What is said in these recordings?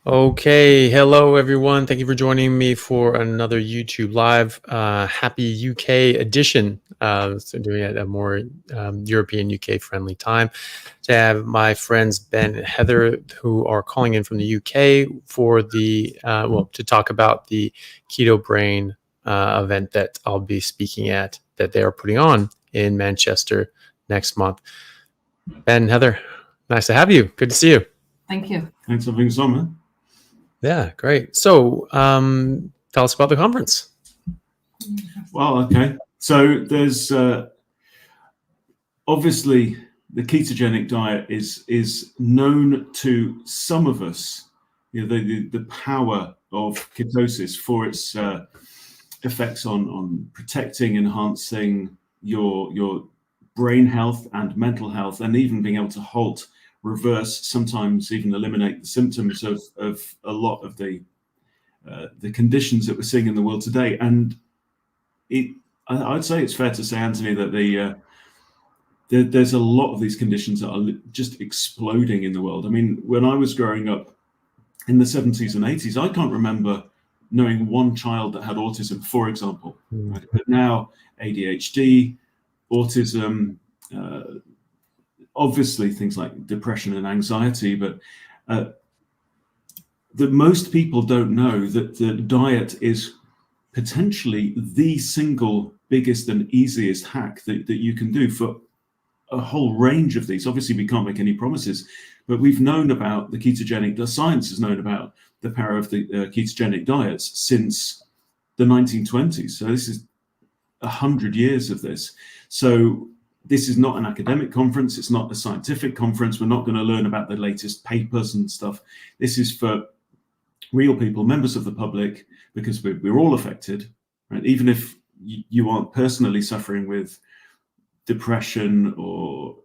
Okay, hello everyone. Thank you for joining me for another YouTube Live. Happy UK edition. So doing it at a more European UK friendly time. To have my friends Ben and Heather, who are calling in from the UK for the to talk about the Keto Brain event that I'll be speaking at, that they are putting on in Manchester next month. Ben and Heather, nice to have you. Good to see you. Thank you. Thanks for being on, man. Yeah, great. So tell us about the conference. Well, okay. So there's obviously the ketogenic diet is known to some of us. You know, the power of ketosis for its effects on protecting, enhancing your brain health and mental health, and even being able to halt, reverse, sometimes even eliminate the symptoms of a lot of the conditions that we're seeing in the world today. And I'd say it's fair to say, Anthony, that there's a lot of these conditions that are just exploding in the world. I mean, when I was growing up in the 70s and 80s, I can't remember knowing one child that had autism, for example. Right? But now ADHD, autism, obviously things like depression and anxiety, but that most people don't know that the diet is potentially the single biggest and easiest hack that you can do for a whole range of these. Obviously, we can't make any promises, but we've known about the science has known about the power of the ketogenic diets since the 1920s. So this is 100 years of this. So this is not an academic conference. It's not a scientific conference. We're not going to learn about the latest papers and stuff. This is for real people, members of the public, because we're all affected, right? Even if you aren't personally suffering with depression or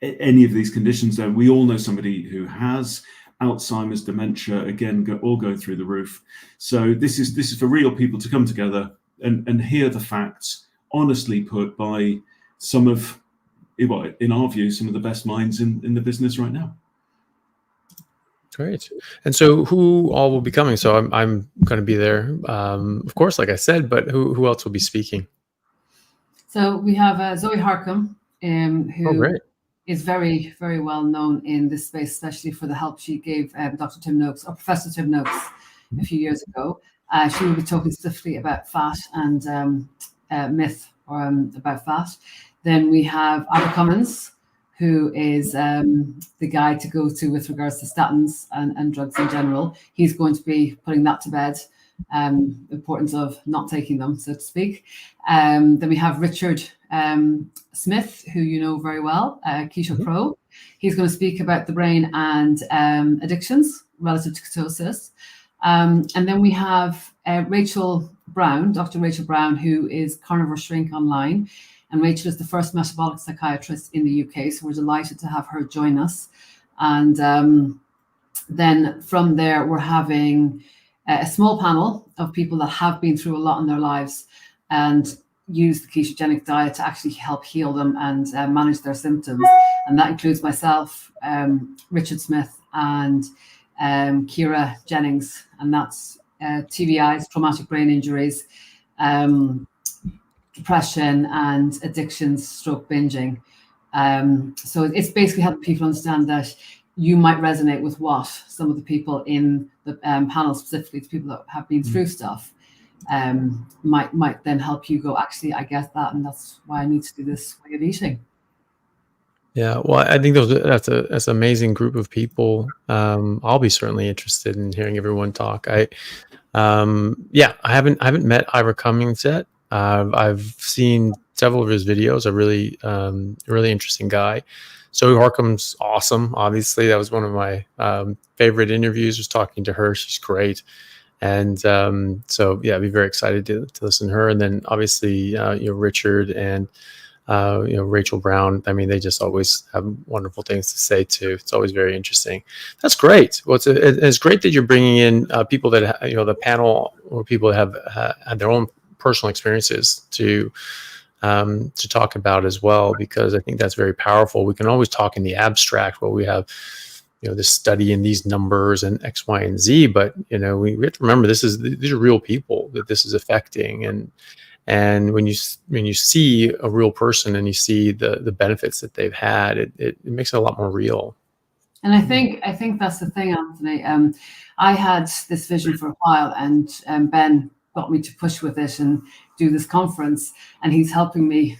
any of these conditions, then we all know somebody who has Alzheimer's, dementia, again, all going through the roof. So this is for real people to come together and hear the facts honestly put by some of, in our view, some of the best minds in the business right now. Great. And so who all will be coming? So I'm going to be there, of course, like I said, but who else will be speaking? So we have Zoe Harcum, who is very, very well known in this space, especially for the help she gave Dr. Tim Noakes, or Professor Tim Noakes, a few years ago. She will be talking specifically about fat and myth about fat. Then we have Albert Cummins, who is the guy to go to with regards to statins and drugs in general. He's going to be putting that to bed, importance of not taking them, so to speak. Then we have Richard Smith, who you know very well, Keto Pro. He's going to speak about the brain and addictions relative to ketosis. And then we have Rachel Brown, Dr. Rachel Brown, who is Carnivore Shrink online. And Rachel is the first metabolic psychiatrist in the UK, so we're delighted to have her join us. And then from there, we're having a small panel of people that have been through a lot in their lives and use the ketogenic diet to actually help heal them and manage their symptoms. And that includes myself, Richard Smith, and Kira Jennings, and that's TBIs, traumatic brain injuries, depression and addictions, stroke binging. So it's basically helping people understand that you might resonate with what some of the people in the panel, specifically the people that have been through stuff, might then help you go, actually, I get that, and that's why I need to do this way of eating. Yeah, well, I think that's an amazing group of people. I'll be certainly interested in hearing everyone talk. I haven't met Ira Cummings yet. I've seen several of his videos. A really interesting guy. Zoe Harcum's awesome. Obviously, that was one of my favorite interviews. Was talking to her. She's great. And so yeah, I'd be very excited to listen to her. And then obviously Richard and Rachel Brown. I mean, they just always have wonderful things to say too. It's always very interesting. That's great. Well, it's great that you're bringing in people that the panel, or people that have had their own personal experiences to talk about as well, because I think that's very powerful. We can always talk in the abstract, where we have this study and these numbers and X, Y, and Z. But, we have to remember these are real people that this is affecting. And when you see a real person and you see the benefits that they've had, it makes it a lot more real. And I think that's the thing, Anthony. I had this vision for a while, and Ben got me to push with it and do this conference, and he's helping me.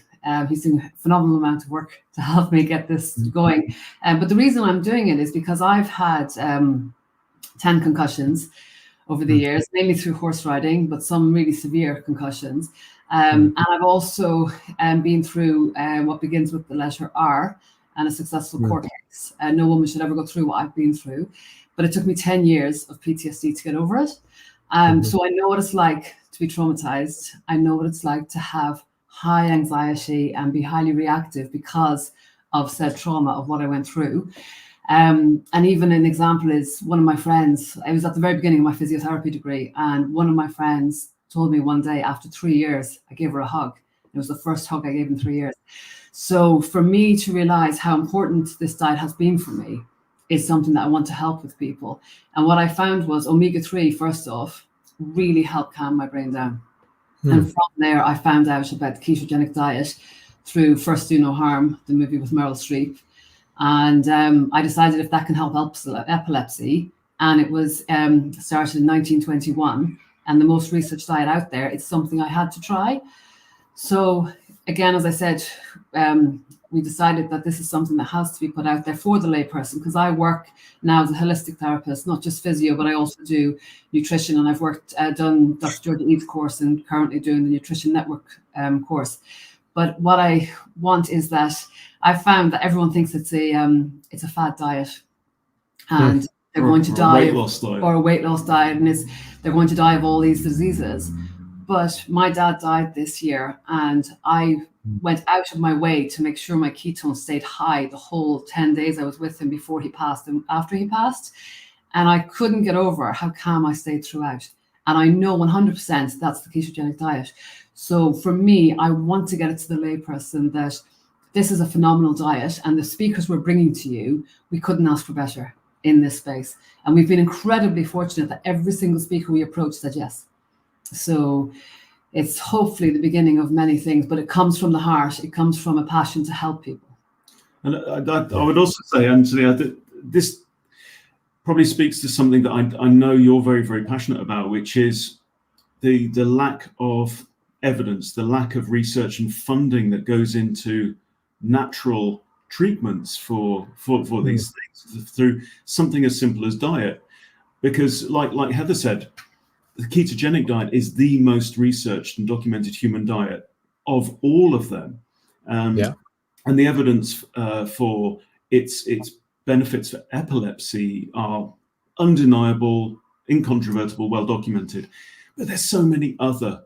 He's doing a phenomenal amount of work to help me get this going. But the reason I'm doing it is because I've had 10 concussions over the years, mainly through horse riding, but some really severe concussions. And I've also been through what begins with the letter R and a successful court case. No woman should ever go through what I've been through. But it took me 10 years of PTSD to get over it. So I know what it's like to be traumatized. I know what it's like to have high anxiety and be highly reactive because of said trauma of what I went through. And even an example is one of my friends, I was at the very beginning of my physiotherapy degree, and one of my friends told me one day after 3 years, I gave her a hug. It was the first hug I gave in 3 years. So for me to realize how important this diet has been for me is something that I want to help with people. And what I found was omega-3, first off, really helped calm my brain down. And from there, I found out about the ketogenic diet through First Do No Harm, the movie with Meryl Streep. And I decided if that can help epilepsy, and it was started in 1921, and the most researched diet out there, it's something I had to try. So again, as I said, we decided that this is something that has to be put out there for the layperson, because I work now as a holistic therapist, not just physio, but I also do nutrition, and I've done Dr. Georgia Eads course and currently doing the Nutrition Network course. But what I want is that I found that everyone thinks it's a fad diet, and they're going to die, or a weight loss diet, and they're going to die of all these diseases. But my dad died this year, and I went out of my way to make sure my ketones stayed high the whole 10 days I was with him before he passed and after he passed. And I couldn't get over how calm I stayed throughout. And I know 100% that's the ketogenic diet. So for me, I want to get it to the layperson that this is a phenomenal diet, and the speakers we're bringing to you, we couldn't ask for better in this space. And we've been incredibly fortunate that every single speaker we approached said yes. So it's hopefully the beginning of many things, but it comes from the heart. It comes from a passion to help people. And I would also say, Anthony, this probably speaks to something that I know you're very, very passionate about, which is the lack of evidence, the lack of research and funding that goes into natural treatments for these things through something as simple as diet. Because like Heather said, the ketogenic diet is the most researched and documented human diet of all of them. And the evidence for its benefits for epilepsy are undeniable, incontrovertible, well documented. But there's so many other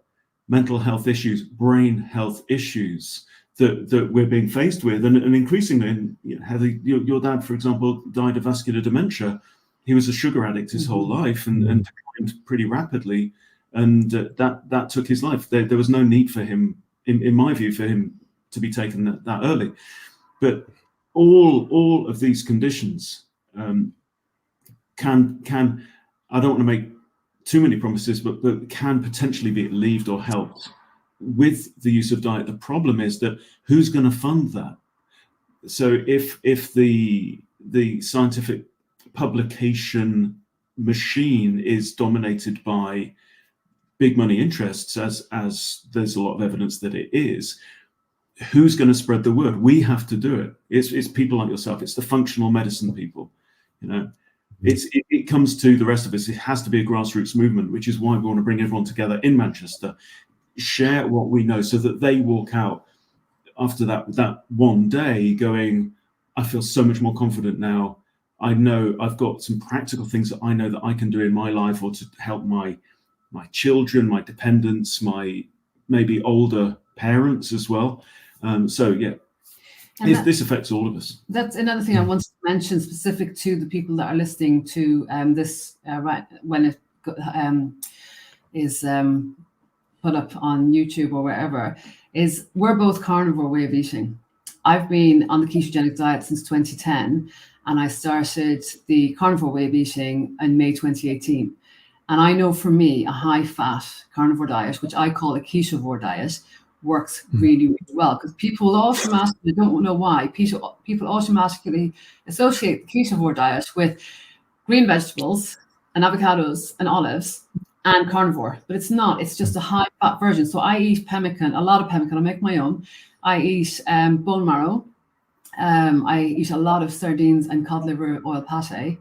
mental health issues, brain health issues that we're being faced with. And increasingly, Heather, your dad, for example, died of vascular dementia. He was a sugar addict his whole life and declined pretty rapidly, and that took his life. There was no need for him, in my view, for him to be taken that early. But all of these conditions can I don't want to make too many promises, but can potentially be relieved or helped with the use of diet. The problem is that who's going to fund that? So if the scientific publication machine is dominated by big money interests, as there's a lot of evidence that it is, who's going to spread the word? We have to do it. It's people like yourself. It's the functional medicine people. It comes to the rest of us. It has to be a grassroots movement, which is why we want to bring everyone together in Manchester, share what we know, so that they walk out after that one day going, I feel so much more confident now. I know I've got some practical things that I know that I can do in my life, or to help my children, my dependents, my maybe older parents as well. This affects all of us. That's another thing I wanted to mention, specific to the people that are listening to this right when it is put up on YouTube or wherever, is we're both carnivore way of eating. I've been on the ketogenic diet since 2010, and I started the carnivore way of eating in May 2018. And I know for me, a high-fat carnivore diet, which I call a ketovore diet, works really, really well, because people automatically, don't know why, people automatically associate the ketovore diet with green vegetables and avocados and olives and carnivore, but it's not. It's just a high-fat version. So I eat pemmican, a lot of pemmican. I make my own. I eat bone marrow. I eat a lot of sardines and cod liver oil pate.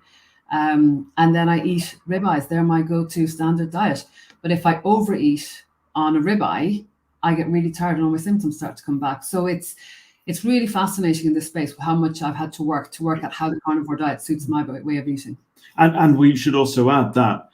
And then I eat ribeyes. They're my go-to standard diet. But if I overeat on a ribeye, I get really tired and all my symptoms start to come back. So it's really fascinating in this space how much I've had to work at how the carnivore diet suits my way of eating. And we should also add that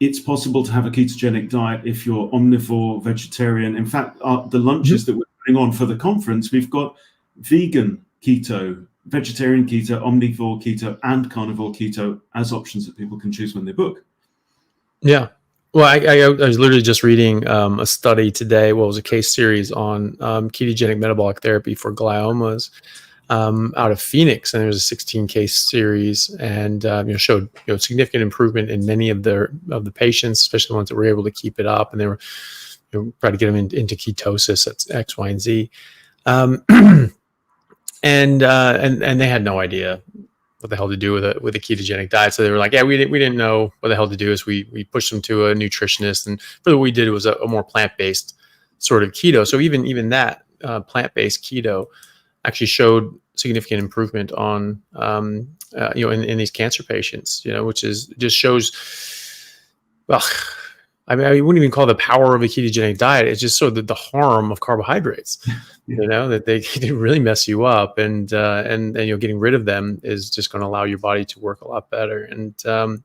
it's possible to have a ketogenic diet if you're omnivore, vegetarian. In fact, the lunches that we're putting on for the conference, we've got vegan keto, vegetarian keto, omnivore keto, and carnivore keto as options that people can choose when they book. Yeah. Well, I was literally just reading a study today. Well, it was a case series on ketogenic metabolic therapy for gliomas out of Phoenix, and there was a 16 case series, and showed significant improvement in many of the patients, especially the ones that were able to keep it up, and they were trying to get them into ketosis at X, Y, and Z, and they had no idea what the hell to do with a ketogenic diet. So they were like, yeah, we didn't know what the hell to do. Is we pushed them to a nutritionist, and really what we did was a more plant-based sort of keto. So even that plant-based keto actually showed significant improvement on in these cancer patients, which is just shows, well, I mean, I wouldn't even call it the power of a ketogenic diet. It's just sort of the harm of carbohydrates, that they really mess you up, and getting rid of them is just going to allow your body to work a lot better. And that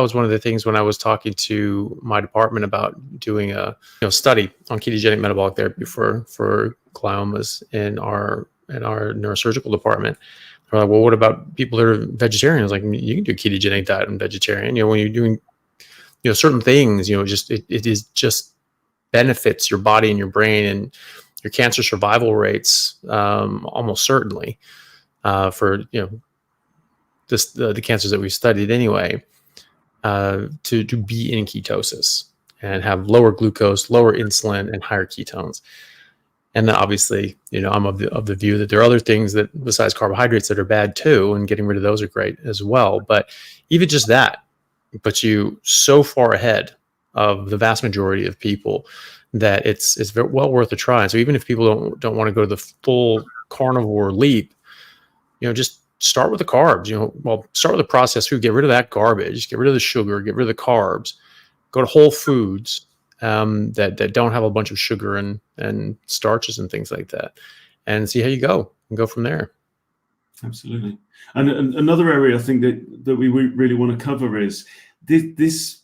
was one of the things when I was talking to my department about doing a study on ketogenic metabolic therapy for gliomas in our neurosurgical department. They're like, well, what about people that are vegetarian? I was like, you can do ketogenic diet and vegetarian. When you're doing certain things, it is just benefits your body and your brain and your cancer survival rates almost certainly for the cancers that we've studied anyway. To be in ketosis and have lower glucose, lower insulin, and higher ketones. And then obviously, I'm of the view that there are other things that besides carbohydrates that are bad too, and getting rid of those are great as well. But even just that puts you so far ahead of the vast majority of people that it's very well worth a try. And so even if people don't want to go to the full carnivore leap, just start with the carbs. Start with the processed food. Get rid of that garbage. Get rid of the sugar. Get rid of the carbs. Go to whole foods that don't have a bunch of sugar and starches and things like that, and see how you go, and go from there. Absolutely. And another area I think that we really want to cover is this.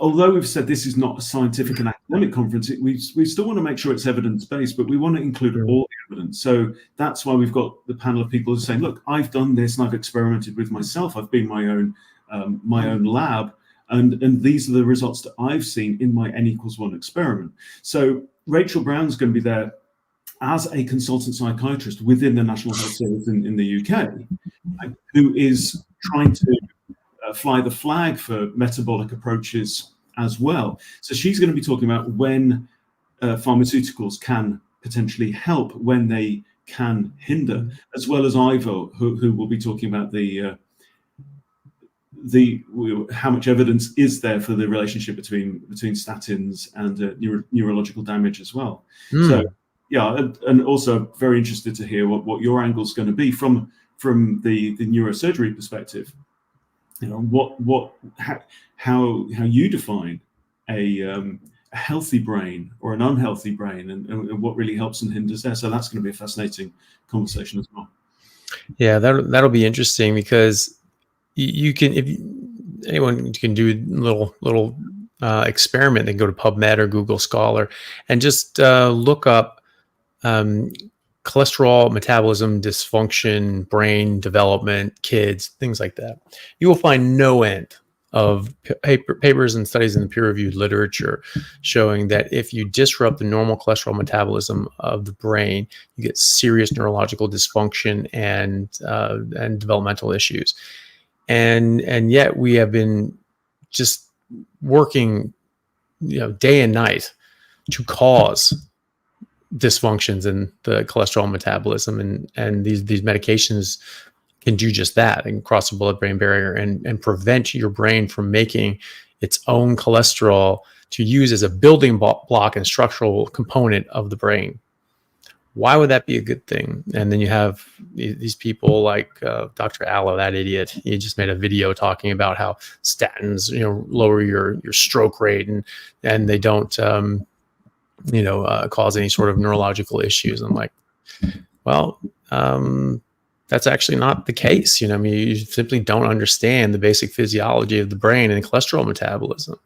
Although we've said this is not a scientific and academic conference, we still want to make sure it's evidence-based, but we want to include all the evidence. So that's why we've got the panel of people who are saying, look, I've done this and I've experimented with myself. I've been my own lab, and these are the results that I've seen in my N=1 experiment. So Rachel Brown's going to be there as a consultant psychiatrist within the National Health Service in the UK, who is trying to fly the flag for metabolic approaches as well. So she's going to be talking about when pharmaceuticals can potentially help, when they can hinder, as well as Ivo, who will be talking about how much evidence is there for the relationship between statins and neurological damage as well. So and also very interested to hear what your angle is going to be from the neurosurgery perspective. How you define a healthy brain or an unhealthy brain, and what really helps and hinders there. So that's going to be a fascinating conversation as well. Yeah, that'll be interesting, because you can, anyone can do a little experiment, they can go to PubMed or Google Scholar and just look up cholesterol metabolism dysfunction, brain development, kids, things like that. You will find no end of papers and studies in the peer-reviewed literature showing that if you disrupt the normal cholesterol metabolism of the brain, you get serious neurological dysfunction and developmental issues. And yet we have been just working, day and night to cause dysfunctions in the cholesterol metabolism, and these medications can do just that and cross the blood-brain barrier and prevent your brain from making its own cholesterol to use as a building block and structural component of the brain. Why would that be a good thing? And then you have these people like Dr. Allo, that idiot. He just made a video talking about how statins, lower your stroke rate and they don't, cause any sort of neurological issues. I'm like, well, that's actually not the case. You simply don't understand the basic physiology of the brain and cholesterol metabolism.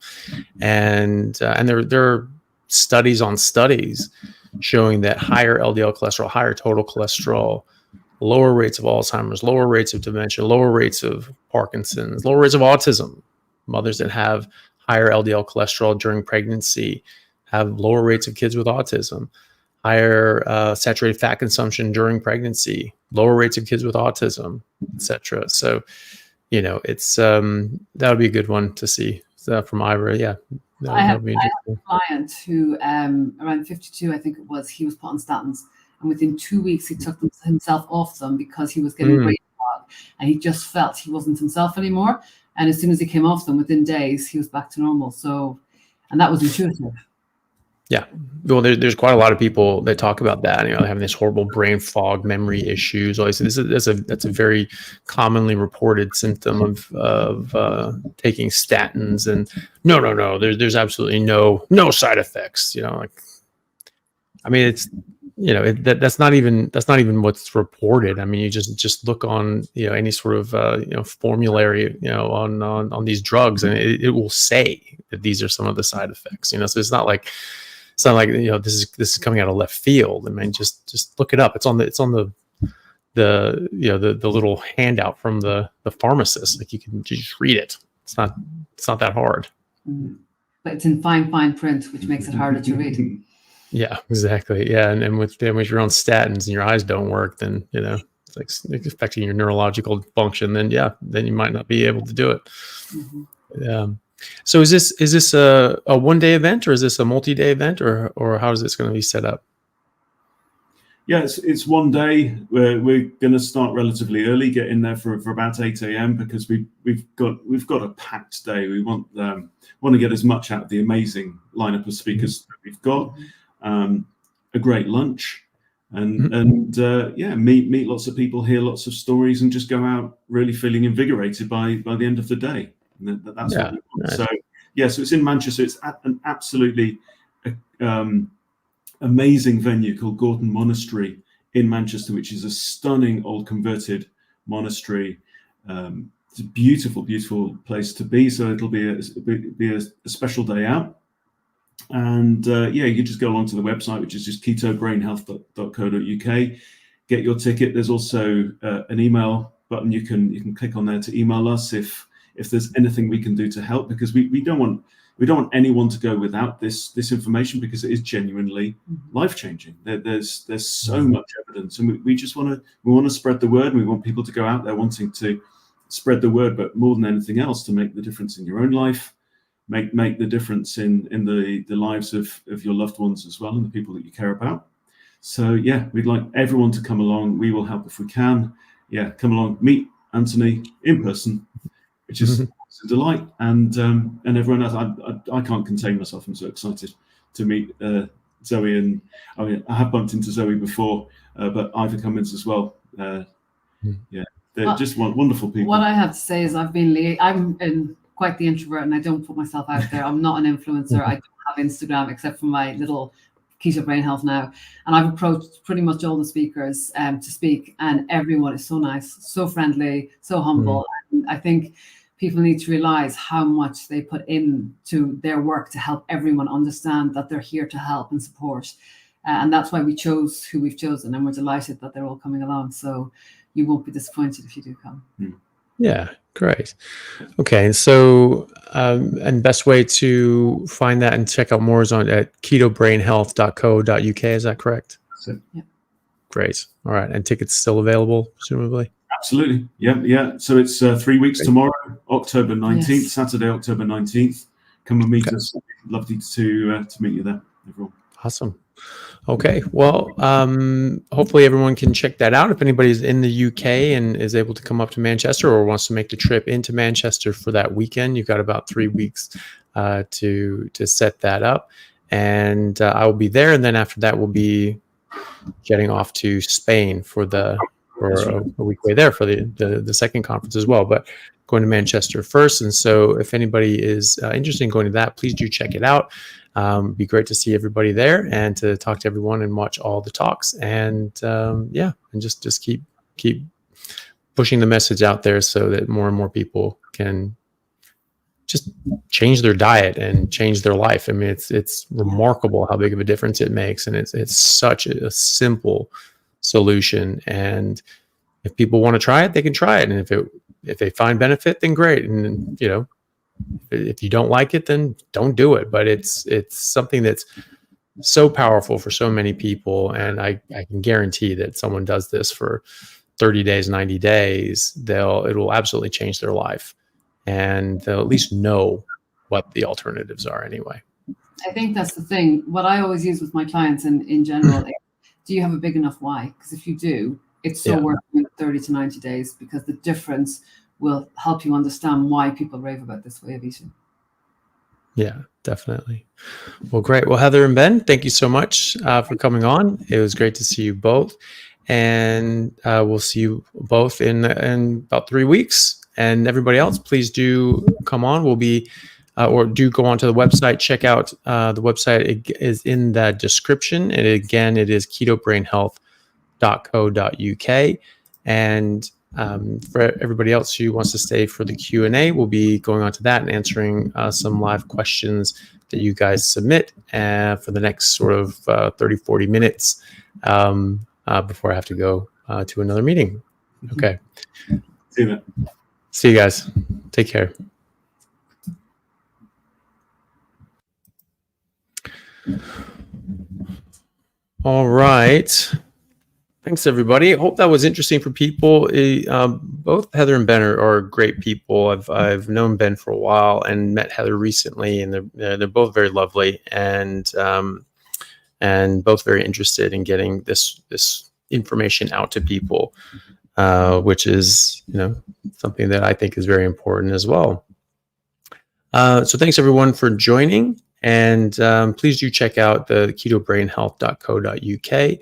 And there are studies on studies showing that higher LDL cholesterol, higher total cholesterol, lower rates of Alzheimer's, lower rates of dementia, lower rates of Parkinson's, lower rates of autism. Mothers that have higher LDL cholesterol during pregnancy have lower rates of kids with autism. Higher saturated fat consumption during pregnancy, lower rates of kids with autism, etc. So, it's that would be a good one to see from Ira. Yeah, I have a client who, around 52, I think it was, he was put on statins, and within 2 weeks he took himself off them because he was getting brain fog, and he just felt he wasn't himself anymore. And as soon as he came off them, within days, he was back to normal. So, and that was intuitive. Yeah. Well, there's quite a lot of people that talk about that, having this horrible brain fog, memory issues. That's a very commonly reported symptom of taking statins. And no, there's absolutely no side effects. It's that's not even what's reported. I mean, you just look on any sort of formulary on these drugs, and it will say that these are some of the side effects. So it's not like this is coming out of left field. I mean, just look it up. It's on the little handout from the pharmacist. Like you can just read it. It's not that hard. But it's in fine print, which makes it harder to read. Yeah, exactly. Yeah, and with you're on statins and your eyes don't work, then it's like affecting your neurological function. Then you might not be able to do it. Yeah. So is this a one-day event, or is this a multi-day event, or how is this going to be set up? Yeah, it's one day. We're going to start relatively early, get in there for about 8 a.m. because we've got a packed day. We want to get as much out of the amazing lineup of speakers that we've got. A great lunch, and meet lots of people, hear lots of stories, and just go out really feeling invigorated by the end of the day. And that's what we want. Nice. So it's in Manchester. It's at an absolutely amazing venue called Gorton Monastery in Manchester, which is a stunning old converted monastery. It's a beautiful place to be. So it'll be a special day out. And you just go along to the website, which is just ketobrainhealth.co.uk. Get your ticket. There's also an email button you can click on there to email us if there's anything we can do to help, because we don't want anyone to go without this information, because it is genuinely life-changing. There's so much evidence, and we just want to spread the word. We want people to go out there wanting to spread the word, but more than anything else, to make the difference in your own life, make the difference in the lives of your loved ones as well, and the people that you care about. So we'd like everyone to come along. We will help if we can. Come along, meet Anthony in person, which is a delight, and everyone else. I can't contain myself. I'm so excited to meet Zoe, and I have bumped into Zoe before, but Ivor Cummins as well. They're just wonderful people. What I have to say is I'm quite the introvert, and I don't put myself out there. I'm not an influencer. I don't have Instagram except for my little Keto Brain Health now, and I've approached pretty much all the speakers to speak, and everyone is so nice, so friendly, so humble. And I think people need to realize how much they put into their work to help everyone understand that they're here to help and support. And that's why we chose who we've chosen, and we're delighted that they're all coming along. So you won't be disappointed if you do come. Yeah, great. Okay, and so and best way to find that and check out more is on at ketobrainhealth.co.uk. Is that correct? That's it. Yeah. Great. All right, and tickets still available, presumably. Absolutely. Yeah. So it's 3 weeks Great. tomorrow, October 19th, Yes. Saturday, October 19th. Come and meet us. Lovely to meet you there, everyone. Awesome. Okay. Well, hopefully everyone can check that out. If anybody's in the UK and is able to come up to Manchester or wants to make the trip into Manchester for that weekend, you've got about 3 weeks to set that up. And I will be there. And then after that, we'll be jetting off to Spain for a week away there for the second conference as well. But going to Manchester first. And so if anybody is interested in going to that, please do check it out. Be great to see everybody there and to talk to everyone and watch all the talks. And and just keep pushing the message out there so that more and more people can just change their diet and change their life. I mean, it's remarkable how big of a difference it makes, and it's such a simple solution. And if people want to try it, they can try it. And if they find benefit, then great. And if you don't like it, then don't do it. But it's something that's so powerful for so many people, and I can guarantee that someone does this for 30 days, 90 days, it will absolutely change their life, and they'll at least know what the alternatives are anyway. I think that's the thing. What I always use with my clients in general is, do you have a big enough why? Because if you do, it's so worth it 30 to 90 days, because the difference will help you understand why people rave about this way of eating. Yeah, definitely. Well, great. Well, Heather and Ben, thank you so much for coming on. It was great to see you both. And we'll see you both in about 3 weeks. And everybody else, please do come on. We'll be, or do go onto the website. Check out the website. It is in the description. And again, it is ketobrainhealth.co.uk. And for everybody else who wants to stay for the Q&A, we'll be going on to that and answering some live questions that you guys submit for the next sort of 30, 40 minutes before I have to go to another meeting. Okay. See you guys. Take care. All right. Thanks, everybody. I hope that was interesting for people. Both Heather and Ben are great people. I've known Ben for a while and met Heather recently, and they're both very lovely and both very interested in getting this information out to people, which is something that I think is very important as well. So thanks everyone for joining, and please do check out the ketobrainhealth.co.uk.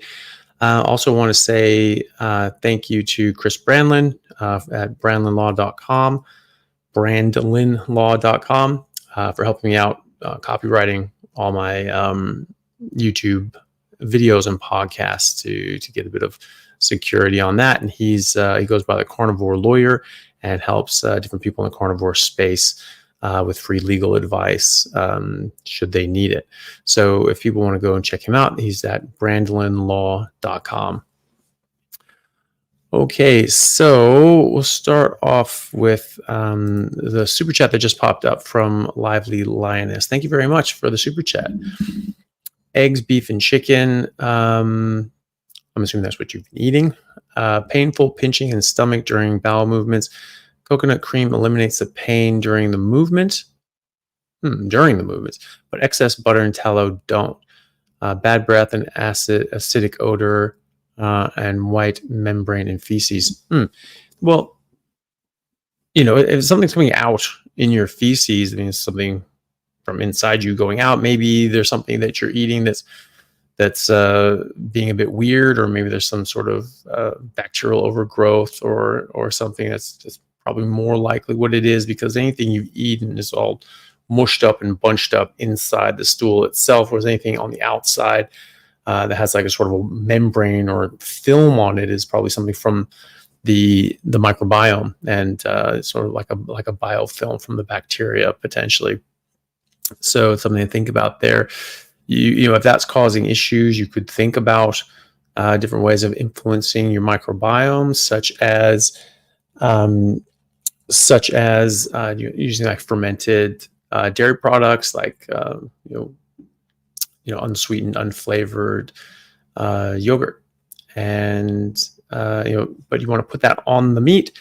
Also want to say thank you to Chris Brandlin at brandlinlaw.com for helping me out copywriting all my YouTube videos and podcasts to get a bit of security on that. And he goes by the Carnivore Lawyer and helps different people in the carnivore space with free legal advice should they need it. So if people want to go and check him out, he's at brandlinlaw.com. Okay, so we'll start off with the super chat that just popped up from Lively Lioness. Thank you very much for the super chat. Eggs, beef, and chicken. I'm assuming that's what you've been eating. Painful pinching in stomach during bowel movements. Coconut cream eliminates the pain during the movement. But excess butter and tallow don't. Bad breath and acidic odor, and white membrane in feces. Well, if something's coming out in your feces, I mean, it's something from inside you going out. Maybe there's something that you're eating that's being a bit weird, or maybe there's some sort of bacterial overgrowth or something that's probably more likely what it is, because anything you've eaten is all mushed up and bunched up inside the stool itself, or is anything on the outside that has like a sort of a membrane or film on it is probably something from the microbiome, and sort of like a biofilm from the bacteria potentially. So it's something to think about there. If that's causing issues, you could think about different ways of influencing your microbiome, such as such as using like fermented dairy products, like unsweetened, unflavored yogurt, and but you want to put that on the meat,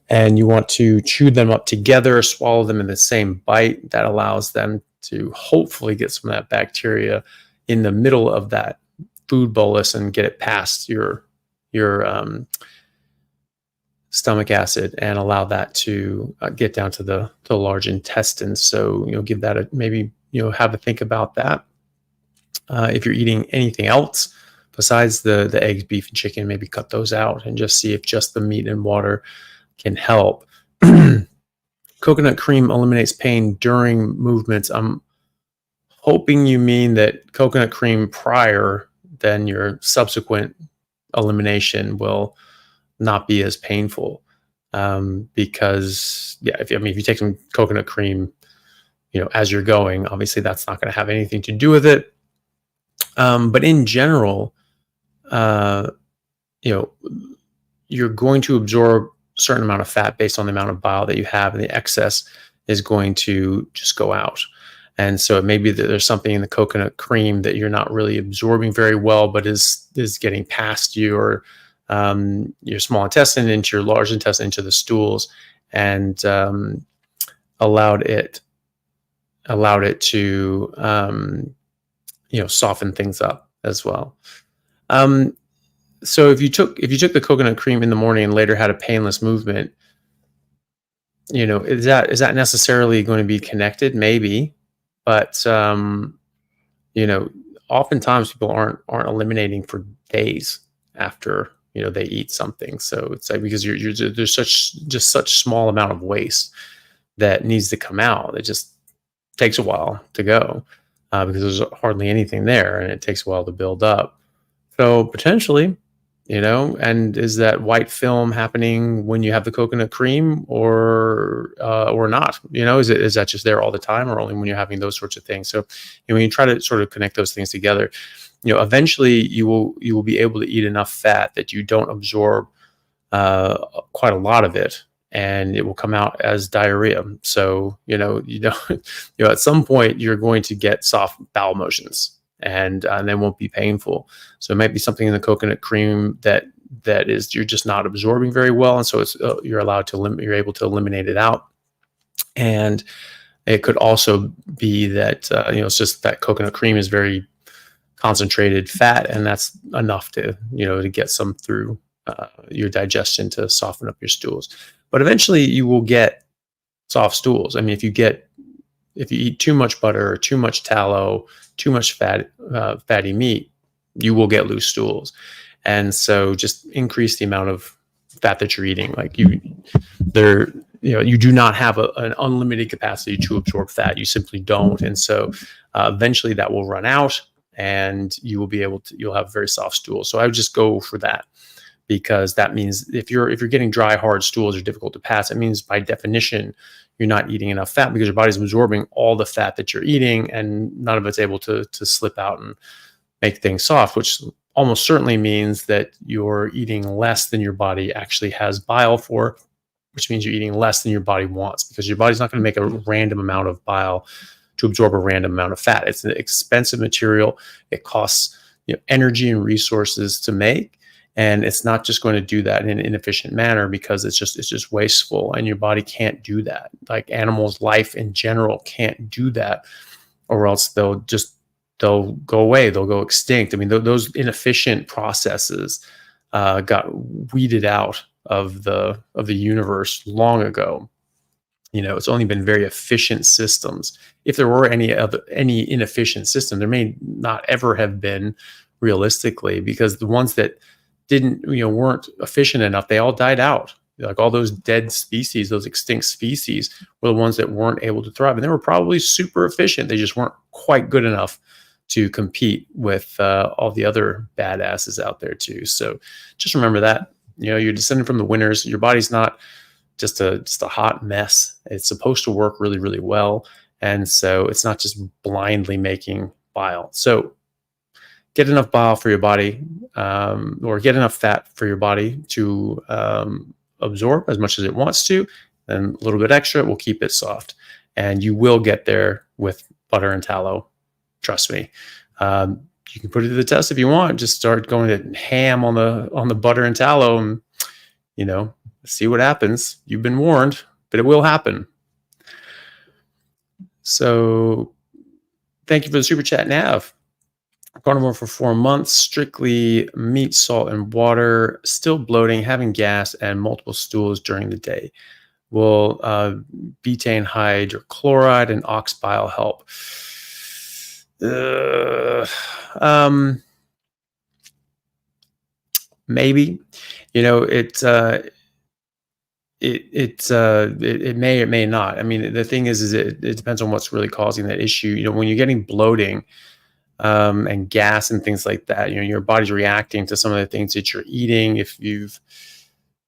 and you want to chew them up together, swallow them in the same bite. That allows them to hopefully get some of that bacteria in the middle of that food bolus and get it past your stomach acid and allow that to get down to the large intestine. So give that a maybe have a think about that. If you're eating anything else besides the eggs, beef, and chicken, maybe cut those out and just see if just the meat and water can help. Coconut cream eliminates pain during movements. I'm hoping you mean that coconut cream prior, then your subsequent elimination will not be as painful. Because if you take some coconut cream, as you're going, obviously that's not going to have anything to do with it. But in general, you're going to absorb a certain amount of fat based on the amount of bile that you have, and the excess is going to just go out. And so it may be that there's something in the coconut cream that you're not really absorbing very well, but is getting past your small intestine into your large intestine, into the stools, and allowed it to soften things up as well. So if you took the coconut cream in the morning and later had a painless movement, is that necessarily going to be connected? Maybe, but oftentimes people aren't eliminating for days after they eat something. So it's like, because there's such small amount of waste that needs to come out. It just takes a while to go because there's hardly anything there, and it takes a while to build up. So potentially, and is that white film happening when you have the coconut cream or not? Is that just there all the time, or only when you're having those sorts of things? So when you try to sort of connect those things together, eventually you will be able to eat enough fat that you don't absorb quite a lot of it, and it will come out as diarrhea. So at some point you're going to get soft bowel motions, and they won't be painful. So it might be something in the coconut cream that is you're just not absorbing very well, and so it's you're able to eliminate it out. And it could also be that it's just that coconut cream is very concentrated fat, and that's enough to to get some through your digestion to soften up your stools. But eventually you will get soft stools. I mean, if you eat too much butter or too much tallow, too much fatty meat, you will get loose stools. And so just increase the amount of fat that you're eating. Like you do not have an unlimited capacity to absorb fat. You simply don't. And so eventually that will run out, and you'll have very soft stools. So I would just go for that, because that means if you're getting dry, hard stools are difficult to pass, it means by definition you're not eating enough fat, because your body's absorbing all the fat that you're eating, and none of it's able to slip out and make things soft, which almost certainly means that you're eating less than your body actually has bile for, which means you're eating less than your body wants, because your body's not going to make a random amount of bile to absorb a random amount of fat. It's an expensive material. It costs energy and resources to make, and it's not just going to do that in an inefficient manner, because it's just wasteful, and your body can't do that. Like animals' life in general can't do that, or else they'll go away. They'll go extinct. I mean, those inefficient processes got weeded out of the universe long ago. It's only been very efficient systems. If there were any inefficient system, there may not ever have been, realistically, because the ones that weren't efficient enough, they all died out. Like all those dead species, those extinct species, were the ones that weren't able to thrive, and they were probably super efficient. They just weren't quite good enough to compete with all the other badasses out there too. So just remember that you're descended from the winners. Your body's not just a hot mess. It's supposed to work really, really well, and so it's not just blindly making bile. So get enough bile for your body, or get enough fat for your body to absorb as much as it wants to, then a little bit extra will keep it soft. And you will get there with butter and tallow. Trust me. You can put it to the test if you want. Just start going to ham on the butter and tallow, and see what happens. You've been warned, but it will happen. So thank you for the super chat, Nav. Carnivore for 4 months, strictly meat, salt, and water, still bloating, having gas, and multiple stools during the day. Will betaine hydrochloride and ox bile help? Maybe. It may or may not. I mean, the thing is it depends on what's really causing that issue. When you're getting bloating and gas and things like that, your body's reacting to some of the things that you're eating. If you've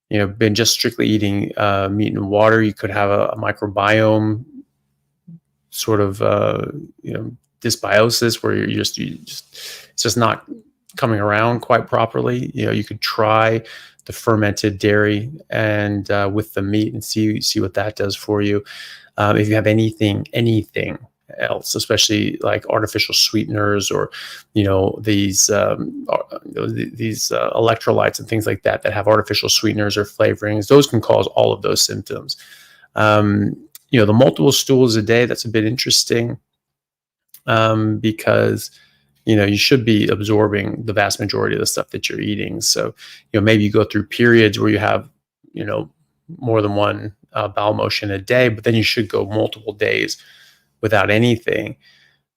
been just strictly eating meat and water, you could have a microbiome sort of dysbiosis where it's just not coming around quite properly. You could try the fermented dairy and with the meat and see what that does for you. If you have anything else, especially like artificial sweeteners or these electrolytes and things like that have artificial sweeteners or flavorings, those can cause all of those symptoms. The multiple stools a day, that's a bit interesting because you should be absorbing the vast majority of the stuff that you're eating. So, maybe you go through periods where you have, more than one bowel motion a day, but then you should go multiple days without anything.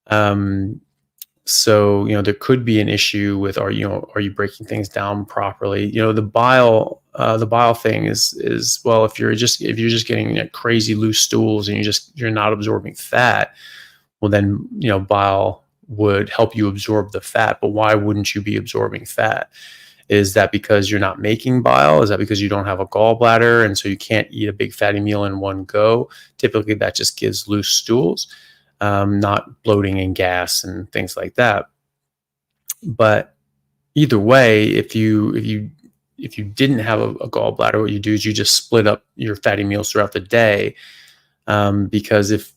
So, there could be an issue with, are you breaking things down properly? The bile thing is, well, if you're just getting crazy loose stools and you're not absorbing fat, well then, bile would help you absorb the fat. But why wouldn't you be absorbing fat? Is that because you're not making bile? Is that because you don't have a gallbladder and so you can't eat a big fatty meal in one go? Typically that just gives loose stools, not bloating and gas and things like that. But either way, if you didn't have a gallbladder, what you do is you just split up your fatty meals throughout the day, because if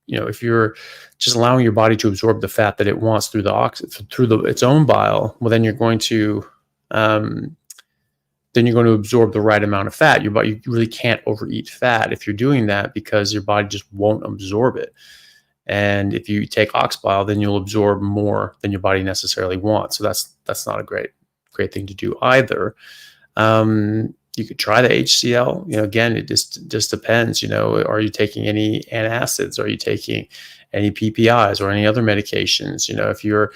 if you're just allowing your body to absorb the fat that it wants through its own bile, well, then you're going to absorb the right amount of fat. You really can't overeat fat if you're doing that, because your body just won't absorb it. And if you take ox bile, then you'll absorb more than your body necessarily wants. So that's not a great thing to do either. You could try the HCl. Again, it just depends. Are you taking any antacids? Are you taking any PPIs or any other medications? If your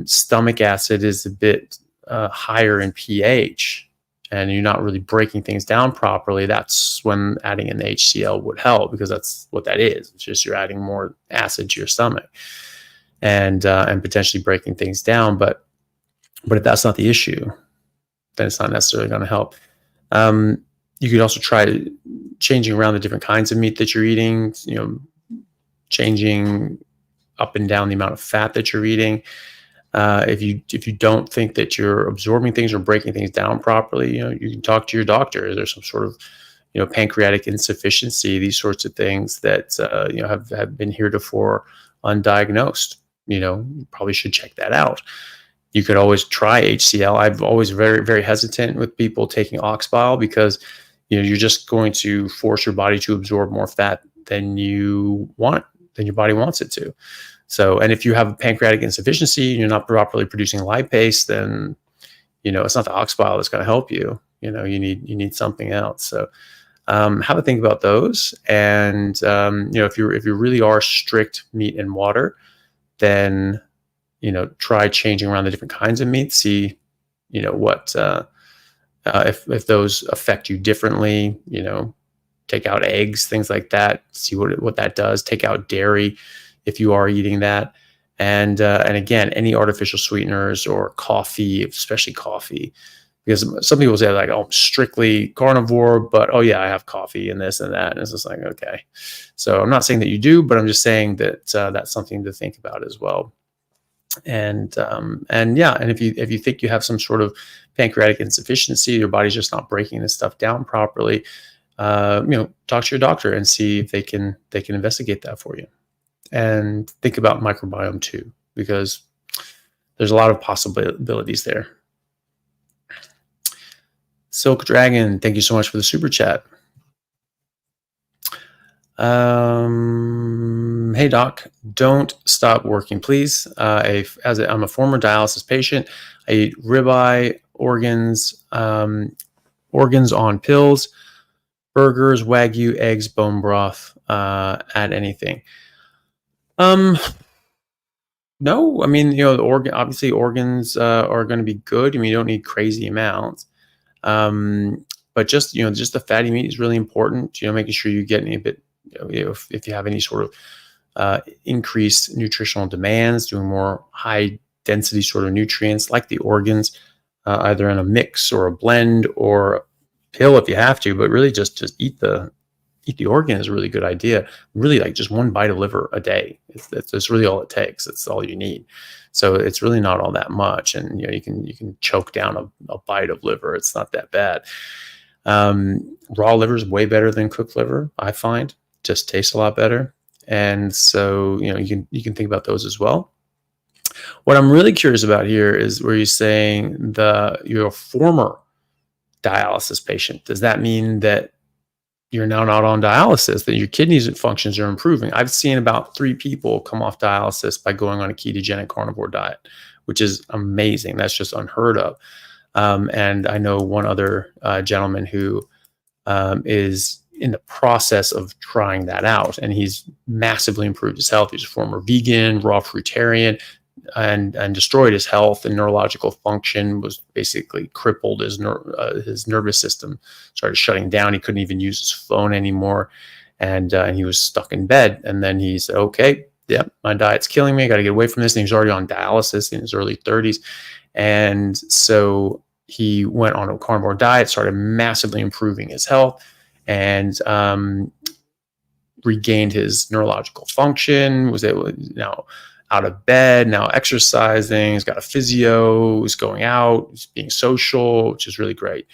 stomach acid is a bit higher in pH and you're not really breaking things down properly, that's when adding in the HCl would help, because that's what that is. It's just you're adding more acid to your stomach and potentially breaking things down. But if that's not the issue, then it's not necessarily going to help. You could also try changing around the different kinds of meat that you're eating, changing up and down the amount of fat that you're eating. If you don't think that you're absorbing things or breaking things down properly, you can talk to your doctor. Is there some sort of, pancreatic insufficiency, these sorts of things that, have been heretofore undiagnosed? You probably should check that out. You could always try HCl. I'm always very, very hesitant with people taking ox bile, because you're just going to force your body to absorb more fat than your body wants it to. So, and if you have pancreatic insufficiency and you're not properly producing lipase, then it's not the ox bile that's going to help you. You need something else. So have a think about those. And if you really are strict meat and water, then try changing around the different kinds of meat. See, what if those affect you differently. Take out eggs, things like that. See what that does. Take out dairy if you are eating that, and again, any artificial sweeteners or coffee, especially coffee, because some people say like, oh, I'm strictly carnivore, but oh yeah, I have coffee and this and that, and it's just like, okay. So I'm not saying that you do, but I'm just saying that that's something to think about as well. And if you think you have some sort of pancreatic insufficiency, your body's just not breaking this stuff down properly, talk to your doctor and see if they can investigate that for you. And think about microbiome too, because there's a lot of possibilities there. Silk Dragon, thank you so much for the super chat. Hey doc, don't stop working, please. I'm a former dialysis patient. I eat ribeye, organs on pills, burgers, wagyu, eggs, bone broth. Add anything? No, I mean, obviously organs are going to be good. I mean, you don't need crazy amounts. But just the fatty meat is really important. Making sure you're getting a bit, if you have any sort of increased nutritional demands, doing more high density sort of nutrients like the organs, either in a mix or a blend or a pill if you have to, but really just eat the organ is a really good idea. Really, like just one bite of liver a day. That's really all it takes. It's all you need. So it's really not all that much. And you can choke down a bite of liver. It's not that bad. Raw liver is way better than cooked liver, I find. Just tastes a lot better. And so you can think about those as well. What I'm really curious about here is where you're saying you're a former dialysis patient. Does that mean that you're now not on dialysis, that your kidneys functions are improving? I've seen about 3 people come off dialysis by going on a ketogenic carnivore diet, which is amazing. That's just unheard of. And I know one other gentleman who is in the process of trying that out, and he's massively improved his health. He's a former vegan, raw fruitarian, and destroyed his health and neurological function, was basically crippled. His nervous system started shutting down. He couldn't even use his phone anymore. And he was stuck in bed. And then he said, okay, yeah, my diet's killing me. I got to get away from this. And he was already on dialysis in his early 30s. And so he went on a carnivore diet, started massively improving his health, and regained his neurological function, was able to now out of bed, now exercising, he's got a physio, he's going out, he's being social, which is really great.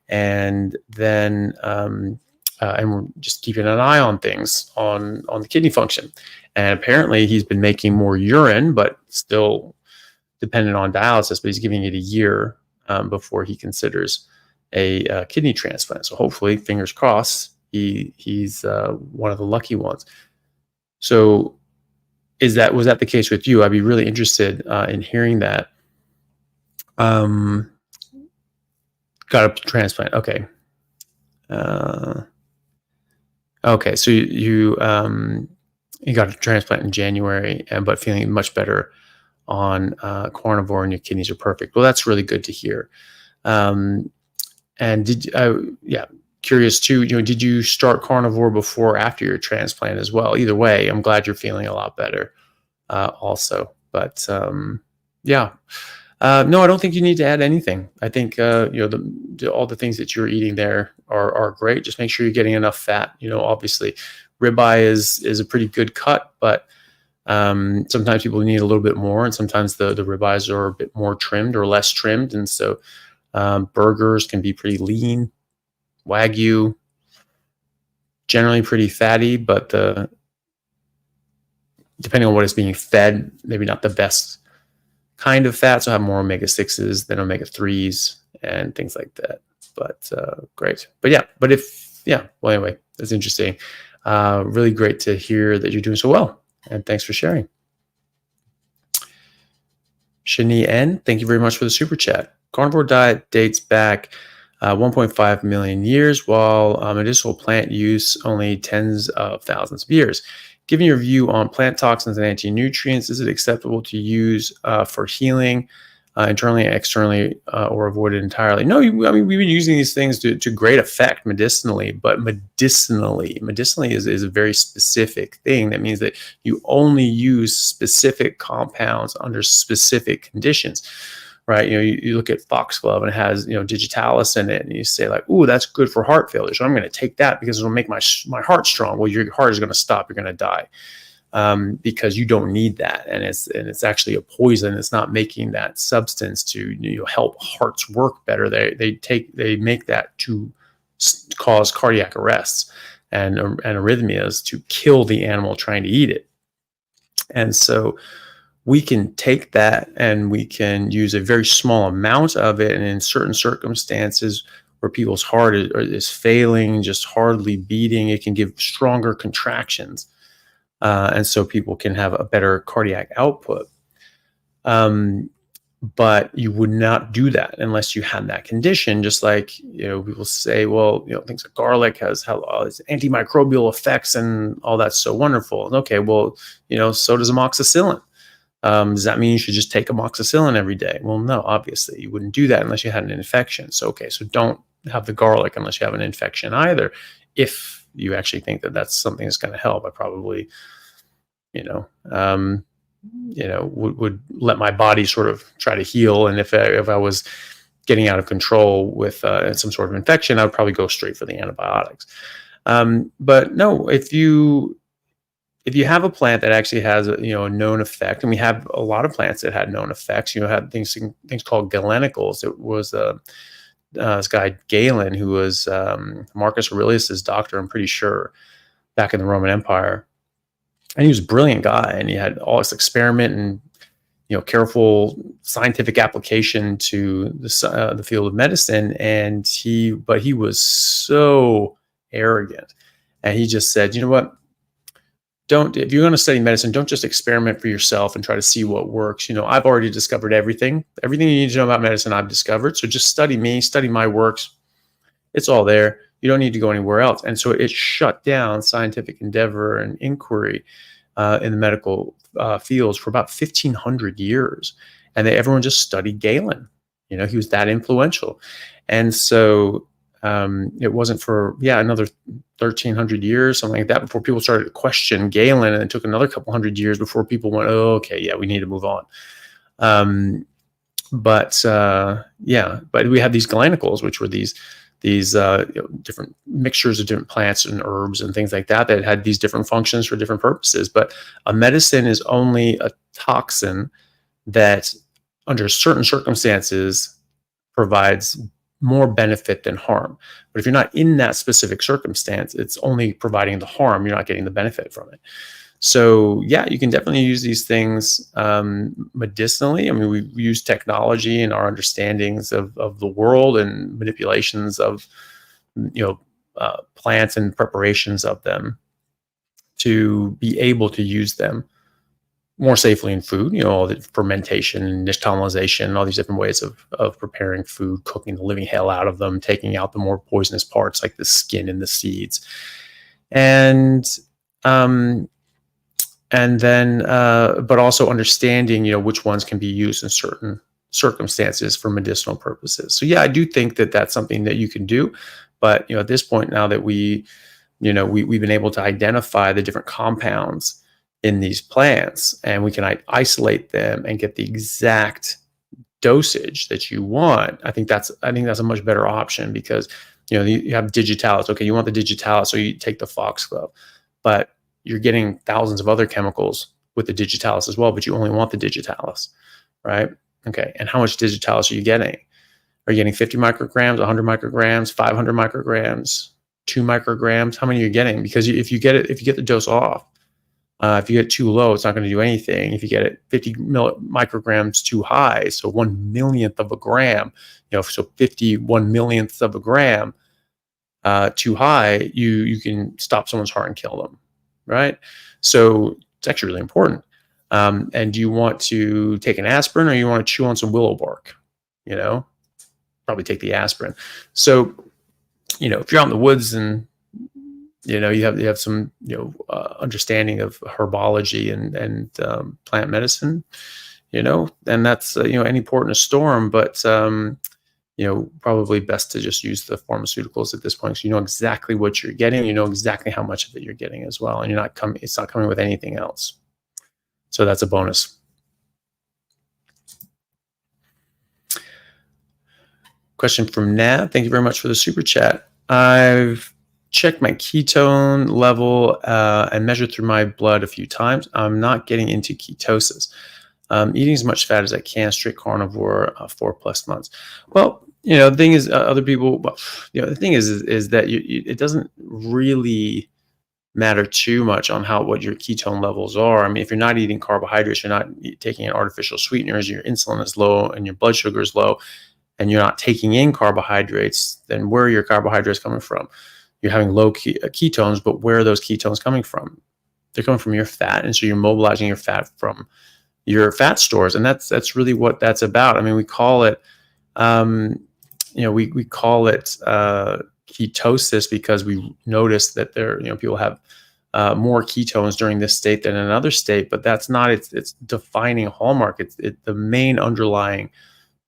And then, and we're just keeping an eye on things on the kidney function. And apparently he's been making more urine, but still dependent on dialysis, but he's giving it a year before he considers a kidney transplant. So hopefully, fingers crossed, he's one of the lucky ones. So was that the case with you? I'd be really interested in hearing that. Got a transplant. Okay. Okay. So you got a transplant in January, but feeling much better on carnivore, and your kidneys are perfect. Well, that's really good to hear. And curious too, did you start carnivore before or after your transplant as well? Either way, I'm glad you're feeling a lot better also. But no, I don't think you need to add anything. I think all the things that you're eating there are great. Just make sure you're getting enough fat. Obviously ribeye is a pretty good cut, but sometimes people need a little bit more, and sometimes the ribeyes are a bit more trimmed or less trimmed. And so burgers can be pretty lean. Wagyu, generally pretty fatty, but depending on what is being fed, maybe not the best kind of fat. So have more omega-6s than omega-3s and things like that. But great. Well, anyway, that's interesting. Really great to hear that you're doing so well. And thanks for sharing. Shani N, thank you very much for the super chat. Carnivore diet dates back 1.5 million years, while medicinal plant use only tens of thousands of years. Given your view on plant toxins and anti-nutrients, is it acceptable to use for healing internally and externally, or avoid it entirely? No, we've been using these things to great effect medicinally, but medicinally is a very specific thing. That means that you only use specific compounds under specific conditions. Right, you look at foxglove and it has digitalis in it, and you say like, "Ooh, that's good for heart failure, so I'm going to take that because it'll make my heart strong." Well, your heart is going to stop; you're going to die because you don't need that, and it's actually a poison. It's not making that substance to help hearts work better. They make that to cause cardiac arrests and arrhythmias to kill the animal trying to eat it. And so we can take that and we can use a very small amount of it. And in certain circumstances where people's heart is failing, just hardly beating, it can give stronger contractions. And so people can have a better cardiac output. But you would not do that unless you had that condition. Just like, people say, well, things like garlic has all these antimicrobial effects and all that's so wonderful. Okay, well, so does amoxicillin. Does that mean you should just take amoxicillin every day? Well, no, obviously you wouldn't do that unless you had an infection. So, okay, so don't have the garlic unless you have an infection either. If you actually think that that's something that's going to help, I probably, would let my body sort of try to heal. And if I was getting out of control with some sort of infection, I would probably go straight for the antibiotics. But no, if you have a plant that actually has a known effect, and we have a lot of plants that had known effects, had things called galenicals. It was this guy Galen, who was Marcus Aurelius's doctor, I'm pretty sure, back in the Roman Empire. And he was a brilliant guy, and he had all this experiment and careful scientific application to the field of medicine. But he was so arrogant, and he just said, you know what? If you're going to study medicine, don't just experiment for yourself and try to see what works. I've already discovered everything you need to know about medicine. I've discovered. So just study me, study my works. It's all there. You don't need to go anywhere else. And so it shut down scientific endeavor and inquiry in the medical fields for about 1,500 years. And everyone just studied Galen. He was that influential. And so it wasn't for, another 1,300 years, something like that, before people started to question Galen. And it took another couple hundred years before people went, oh, okay, yeah, we need to move on. But we had these galenicals, which were these different mixtures of different plants and herbs and things like that had these different functions for different purposes. But a medicine is only a toxin that, under certain circumstances, provides more benefit than harm. But if you're not in that specific circumstance, it's only providing the harm. You're not getting the benefit from it. So you can definitely use these things medicinally. I mean, we use technology and our understandings of the world and manipulations of, plants and preparations of them to be able to use them more safely in food. All the fermentation and nixtamalization, all these different ways of preparing food, cooking the living hell out of them, taking out the more poisonous parts like the skin and the seeds. And then, but also understanding, which ones can be used in certain circumstances for medicinal purposes. So I do think that that's something that you can do. But, at this point, now that we've been able to identify the different compounds in these plants, and we can isolate them and get the exact dosage that you want, I think that's a much better option, because, you have digitalis. Okay, you want the digitalis, so you take the foxglove, but you're getting thousands of other chemicals with the digitalis as well, but you only want the digitalis, right? Okay, and how much digitalis are you getting? Are you getting 50 micrograms, 100 micrograms, 500 micrograms, 2 micrograms? How many are you getting? Because if you get the dose off, if you get it too low, it's not going to do anything. If you get it 50 micrograms too high, so 1/millionth of a gram, so 51 millionths of a gram too high, you can stop someone's heart and kill them. Right? So it's actually really important. And do you want to take an aspirin, or you want to chew on some willow bark? Probably take the aspirin. So, if you're out in the woods and, you have some, understanding of herbology and plant medicine, and that's, any port in a storm, but, probably best to just use the pharmaceuticals at this point. So you know exactly what you're getting. You know exactly how much of it you're getting as well. And it's not coming with anything else. So that's a bonus. Question from Nav. Thank you very much for the super chat. I've checked my ketone level and measured through my blood a few times. I'm not getting into ketosis. Eating as much fat as I can, strict carnivore, 4+ months. Well, the thing is, other people, well, the thing is that it doesn't really matter too much on what your ketone levels are. I mean, if you're not eating carbohydrates, you're not taking in artificial sweeteners, your insulin is low and your blood sugar is low, and you're not taking in carbohydrates, then where are your carbohydrates coming from? You're having low ketones, but where are those ketones coming from? They're coming from your fat, and so you're mobilizing your fat from your fat stores, and that's really what that's about. I mean, we call it, we call it ketosis because we noticed that people have more ketones during this state than another state, but that's not its defining hallmark. The main underlying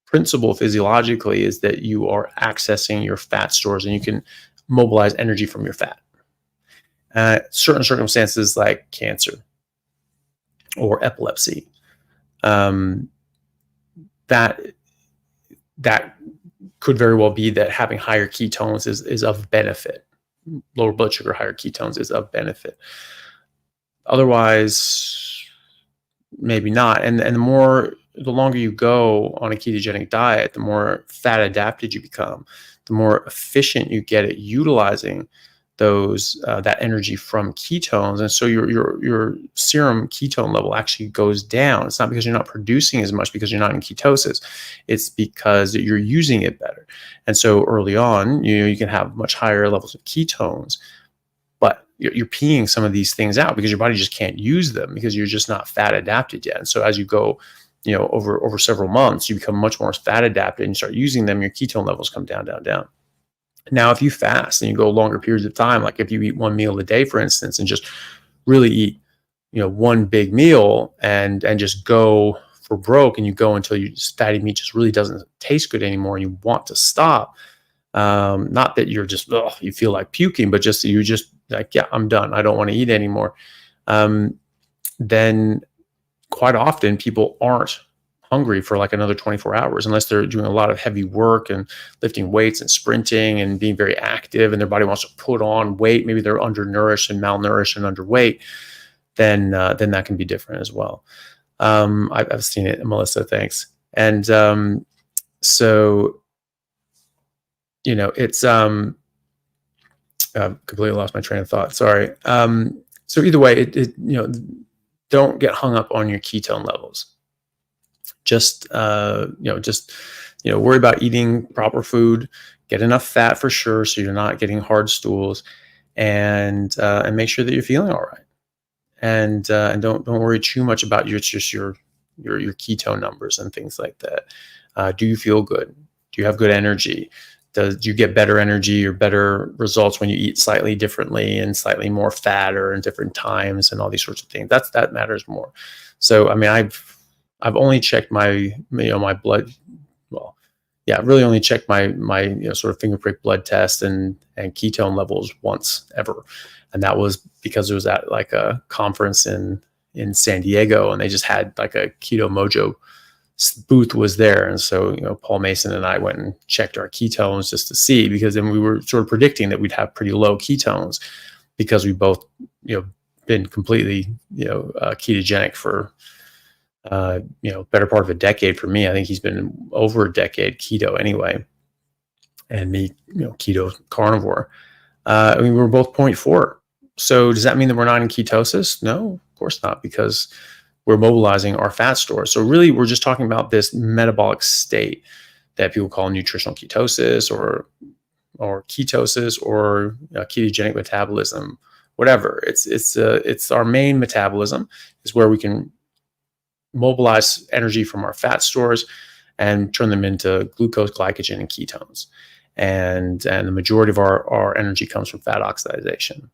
principle physiologically is that you are accessing your fat stores and you can mobilize energy from your fat. Certain circumstances like cancer or epilepsy, that could very well be that having higher ketones is of benefit. Lower blood sugar, higher ketones is of benefit. Otherwise, maybe not. And the longer you go on a ketogenic diet, the more fat adapted you become, the more efficient you get at utilizing that energy from ketones, and so your serum ketone level actually goes down. It's not because you're not producing as much because you're not in ketosis. It's because you're using it better. And so early on, you can have much higher levels of ketones, but you're peeing some of these things out because your body just can't use them because you're just not fat adapted yet. And so as you go, over several months, you become much more fat adapted and you start using them. Your ketone levels come down, down, down. Now, if you fast and you go longer periods of time, like if you eat one meal a day, for instance, and just really eat, one big meal and just go for broke, and you go until fatty meat just really doesn't taste good anymore and you want to stop. Not that you're just, you feel like puking, but just like, yeah, I'm done. I don't want to eat anymore. Then quite often people aren't hungry for like another 24 hours unless they're doing a lot of heavy work and lifting weights and sprinting and being very active, and their body wants to put on weight. Maybe they're undernourished and malnourished and underweight. Then that can be different as well. I've seen it, Melissa. Thanks. And so it's I've completely lost my train of thought. Sorry. So either way, don't get hung up on your ketone levels. Just worry about eating proper food, get enough fat for sure, so you're not getting hard stools, and make sure that you're feeling all right. And don't worry too much about your ketone numbers and things like that. Do you feel good? Do you have good energy? Do you get better energy or better results when you eat slightly differently and slightly more fat or in different times and all these sorts of things? That matters more. So I mean, I've only checked my my blood. Well, yeah, I've really only checked my sort of finger prick blood test and ketone levels once ever, and that was because it was at like a conference in San Diego, and they just had like a Keto Mojo booth was there, and so Paul Mason and I went and checked our ketones just to see, because then we were sort of predicting that we'd have pretty low ketones because we both been completely ketogenic for better part of a decade. For me, I think he's been over a decade keto anyway, and me keto carnivore. I mean, we were both 0.4. So does that mean that we're not in ketosis? No, of course not, because we're mobilizing our fat stores. So really, we're just talking about this metabolic state that people call nutritional ketosis or ketosis or ketogenic metabolism, whatever. It's our main metabolism is where we can mobilize energy from our fat stores and turn them into glucose, glycogen, and ketones. And the majority of our energy comes from fat oxidation.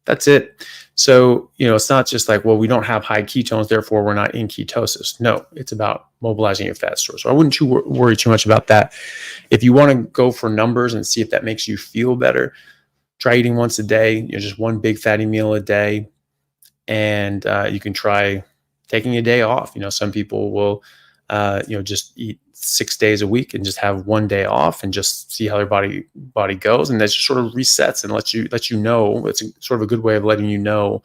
That's it. So, it's not just like, well, we don't have high ketones, therefore we're not in ketosis. No, it's about mobilizing your fat stores. So I wouldn't worry too much about that. If you want to go for numbers and see if that makes you feel better, try eating once a day, just one big fatty meal a day. And you can try taking a day off. Some people will, just eat 6 days a week and just have one day off and just see how their body goes, and that just sort of resets and lets you know. It's sort of a good way of letting you know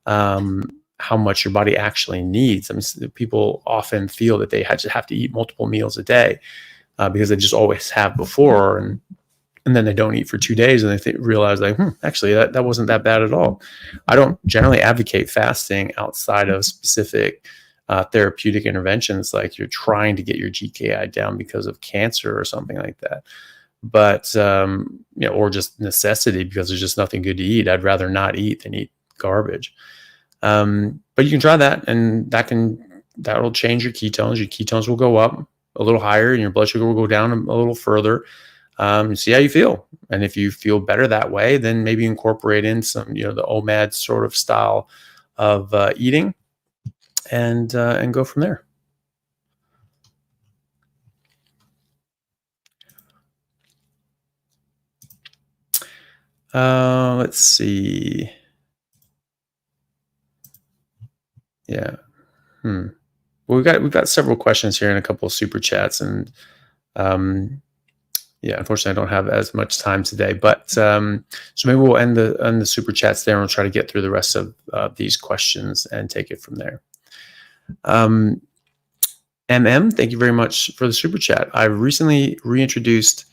how much your body actually needs. I mean, people often feel that they have to eat multiple meals a day, because they just always have before. And then they don't eat for 2 days and they realize like, actually that wasn't that bad at all. I don't generally advocate fasting outside of specific therapeutic interventions, like you're trying to get your GKI down because of cancer or something like that. But, or just necessity because there's just nothing good to eat. I'd rather not eat than eat garbage. But you can try that, and that'll change your ketones. Your ketones will go up a little higher and your blood sugar will go down a little further. See how you feel. And if you feel better that way, then maybe incorporate in some, the OMAD sort of style of eating and go from there. Let's see. Yeah. Well, we've got several questions here and a couple of super chats, and unfortunately, I don't have as much time today, but so maybe we'll end the super chats there, and we'll try to get through the rest of these questions and take it from there. MM, thank you very much for the super chat. I recently reintroduced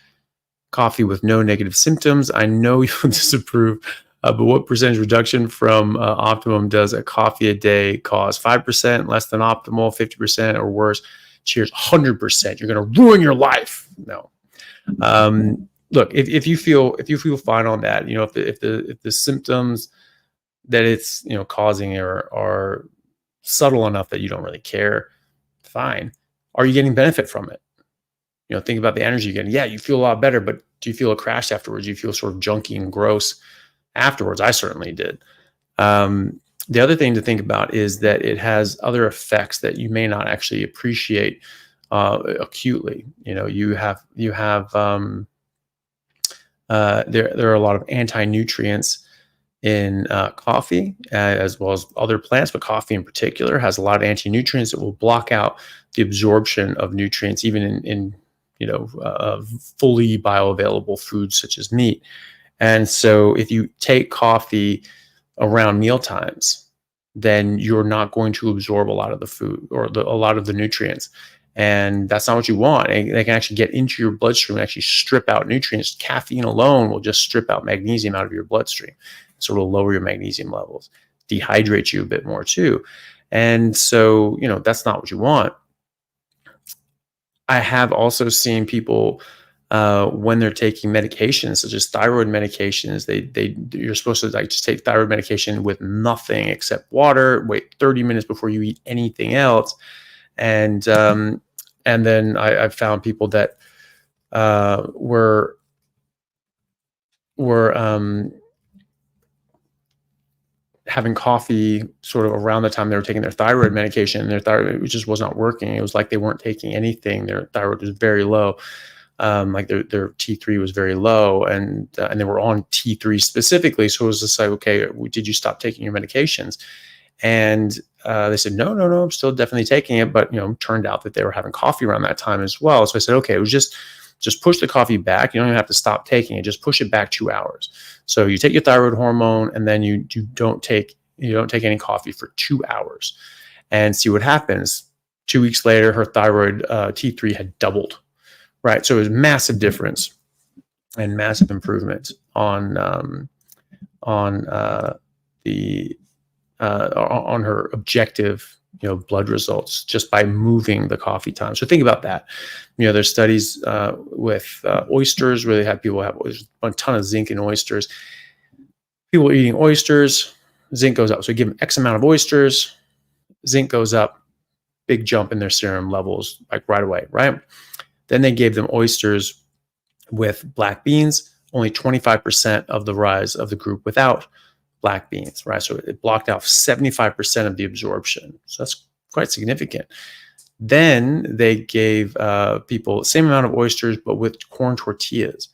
coffee with no negative symptoms. I know you will disapprove, but what percentage reduction from optimum does a coffee a day cause? 5%, less than optimal, 50%, or worse? Cheers, 100%. You're going to ruin your life. No. Look, if you feel fine on that, if the symptoms that it's causing are subtle enough that you don't really care, fine. Are you getting benefit from it? Think about the energy you're getting. Yeah, you feel a lot better, but do you feel a crash afterwards? Do you feel sort of junky and gross afterwards? I certainly did. The other thing to think about is that it has other effects that you may not actually appreciate acutely. There are a lot of anti-nutrients in coffee, as well as other plants, but coffee in particular has a lot of anti-nutrients that will block out the absorption of nutrients, even in fully bioavailable foods such as meat. And so if you take coffee around meal times, then you're not going to absorb a lot of the food or a lot of the nutrients. And that's not what you want. And they can actually get into your bloodstream and actually strip out nutrients. Caffeine alone will just strip out magnesium out of your bloodstream. So it'll lower your magnesium levels, dehydrate you a bit more too. And so, that's not what you want. I have also seen people when they're taking medications, such as thyroid medications, you're supposed to just take thyroid medication with nothing except water, wait 30 minutes before you eat anything else. And then I've found people that were having coffee sort of around the time they were taking their thyroid medication, and their thyroid just was not working. It was like they weren't taking anything. Their thyroid was very low. Like their T3 was very low, and they were on T3 specifically. So it was just like, okay, did you stop taking your medications? And they said, no, I'm still definitely taking it. But, turned out that they were having coffee around that time as well. So I said, okay, it was just push the coffee back. You don't even have to stop taking it. Just push it back 2 hours. So you take your thyroid hormone, and then you don't take any coffee for 2 hours, and see what happens. 2 weeks later, her thyroid T3 had doubled. Right. So it was massive difference and massive improvement on her objective, blood results just by moving the coffee time. So think about that. There's studies with oysters where they have people have a ton of zinc in oysters. People eating oysters, zinc goes up. So give them X amount of oysters, zinc goes up, big jump in their serum levels, like right away, right? Then they gave them oysters with black beans, only 25% of the rise of the group without black beans, right? So it blocked out 75% of the absorption. So that's quite significant. Then they gave people the same amount of oysters, but with corn tortillas.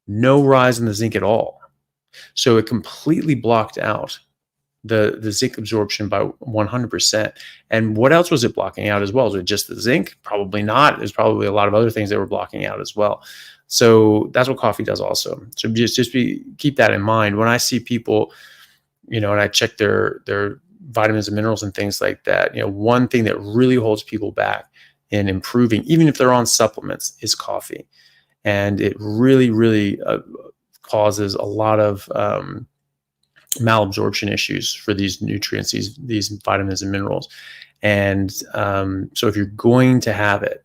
No rise in the zinc at all. So it completely blocked out the zinc absorption by 100%. And what else was it blocking out as well? Was it just the zinc? Probably not. There's probably a lot of other things that were blocking out as well. So that's what coffee does also. So keep that in mind. When I see people, and I check their vitamins and minerals and things like that, one thing that really holds people back in improving, even if they're on supplements, is coffee. And it really, really causes a lot of malabsorption issues for these nutrients, these vitamins and minerals. And so if you're going to have it,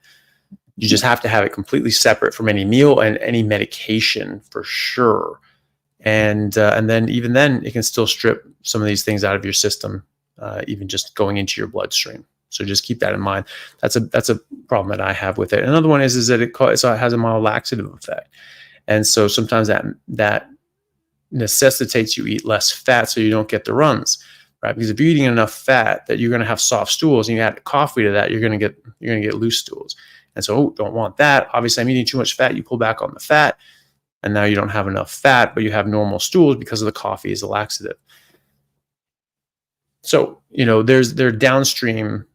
you just have to have it completely separate from any meal and any medication for sure. And then even then, it can still strip some of these things out of your system, even just going into your bloodstream. So just keep that in mind. That's a problem that I have with it. Another one is that it has a mild laxative effect, and so sometimes that necessitates you eat less fat so you don't get the runs, right? Because if you're eating enough fat that you're going to have soft stools, and you add coffee to that, you're going to get loose stools. And so, don't want that. Obviously, I'm eating too much fat. You pull back on the fat, and now you don't have enough fat, but you have normal stools because of the coffee is a laxative. So, there are downstream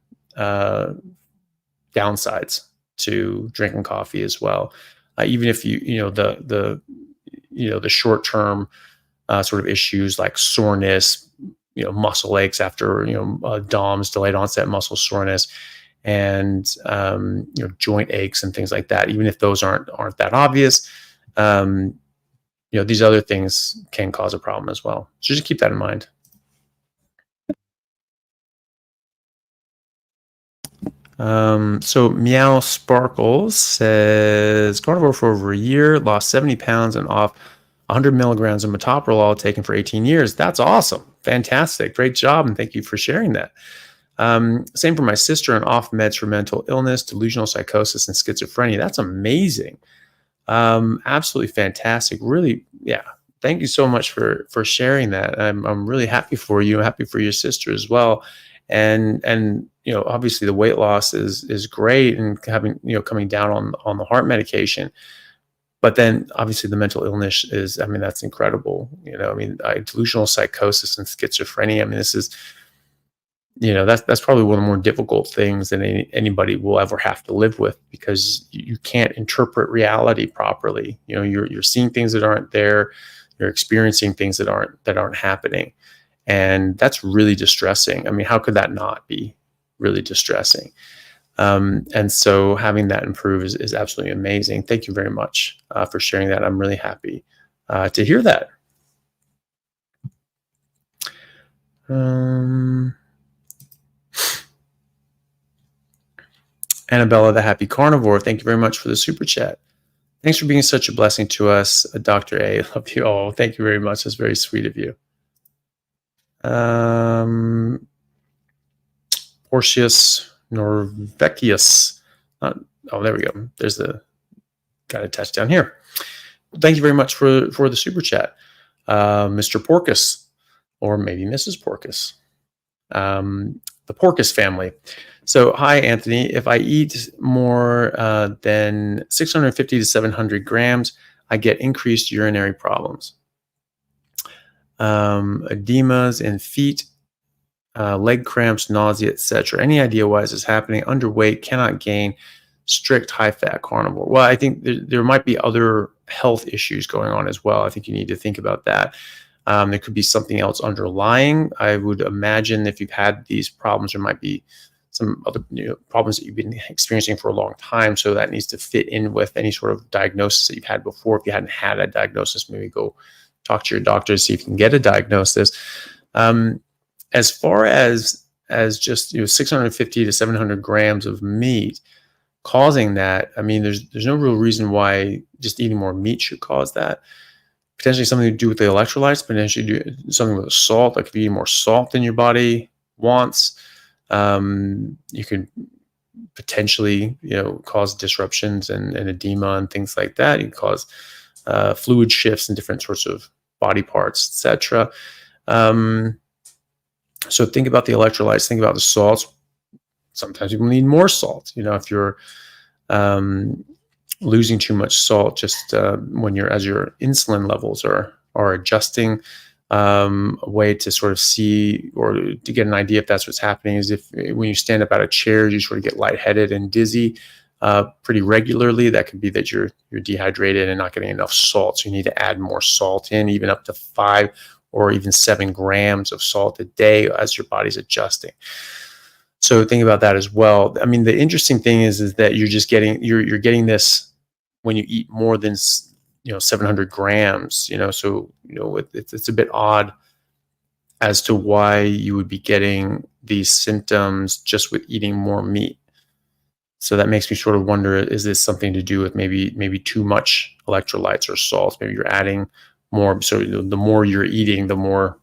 downsides to drinking coffee as well. Even if the short-term sort of issues like soreness, muscle aches after DOMS, delayed onset muscle soreness, and joint aches and things like that. Even if those aren't that obvious, these other things can cause a problem as well. So just keep that in mind. So Meow Sparkles says carnivore for over a year, lost 70 pounds and off 100 milligrams of metoprolol taken for 18 years. That's awesome. Fantastic. Great job. And thank you for sharing that. Same for my sister, and off meds for mental illness, delusional psychosis, and schizophrenia. That's amazing. Absolutely fantastic. Really. Yeah. Thank you so much for sharing that. I'm really happy for you. I'm happy for your sister as well. And obviously the weight loss is great, and having, coming down on the heart medication. But then obviously the mental illness is, that's incredible. Delusional psychosis and schizophrenia. This is, that's probably one of the more difficult things that anybody will ever have to live with, because you can't interpret reality properly. You're seeing things that aren't there. You're experiencing things that aren't happening. And that's really distressing. How could that not be really distressing? And so having that improve is absolutely amazing. Thank you very much for sharing that. I'm really happy to hear that. Annabella, the Happy Carnivore, thank you very much for the super chat. Thanks for being such a blessing to us, Dr. A. Love you all. Thank you very much. That's very sweet of you. Porcius Norvecius. There we go. There's got it attached down here. Thank you very much for the super chat. Mr. Porcus, or maybe Mrs. Porcus. The Porcus family. So, hi, Anthony. If I eat more than 650 to 700 grams, I get increased urinary problems. Edemas in feet, leg cramps, nausea, etc. Any idea why this is happening? Underweight, cannot gain, strict high-fat carnivore. Well, I think there might be other health issues going on as well. I think you need to think about that. There could be something else underlying. I would imagine if you've had these problems, there might be some other problems that you've been experiencing for a long time. So that needs to fit in with any sort of diagnosis that you've had before. If you hadn't had a diagnosis, maybe go talk to your doctor to see if you can get a diagnosis. As far as just 650 to 700 grams of meat causing that, there's no real reason why just eating more meat should cause that. Potentially something to do with the electrolytes, potentially do something with the salt. Like if you eat more salt than your body wants, you could potentially cause disruptions and edema and things like that. You can cause fluid shifts in different sorts of body parts, etc. So think about the electrolytes, think about the salts. Sometimes people need more salt. If you're losing too much salt, just as your insulin levels are adjusting, a way to sort of see or to get an idea if that's what's happening is if when you stand up out of chairs, you sort of get lightheaded and dizzy pretty regularly. That could be that you're dehydrated and not getting enough salt. So you need to add more salt in, even up to 5 or even 7 grams of salt a day as your body's adjusting. So think about that as well. I mean, the interesting thing is that you're just getting, you're getting this when you eat more than 700 grams. So it's a bit odd as to why you would be getting these symptoms just with eating more meat. So that makes me sort of wonder, is this something to do with maybe too much electrolytes or salts? Maybe you're adding more. So the more you're eating, the more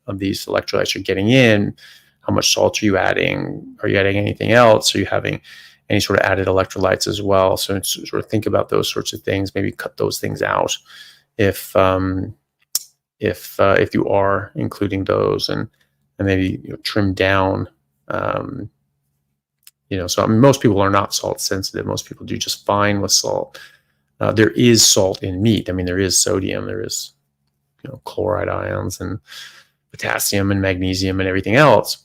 of these electrolytes you're getting in. How much salt are you adding? Are you adding anything else? Are you having any sort of added electrolytes as well? So sort of think about those sorts of things. Maybe cut those things out if you are including those, and maybe trim down. So I mean, most people are not salt sensitive. Most people do just fine with salt. There is salt in meat. I mean, there is sodium, there is chloride ions and potassium and magnesium and everything else,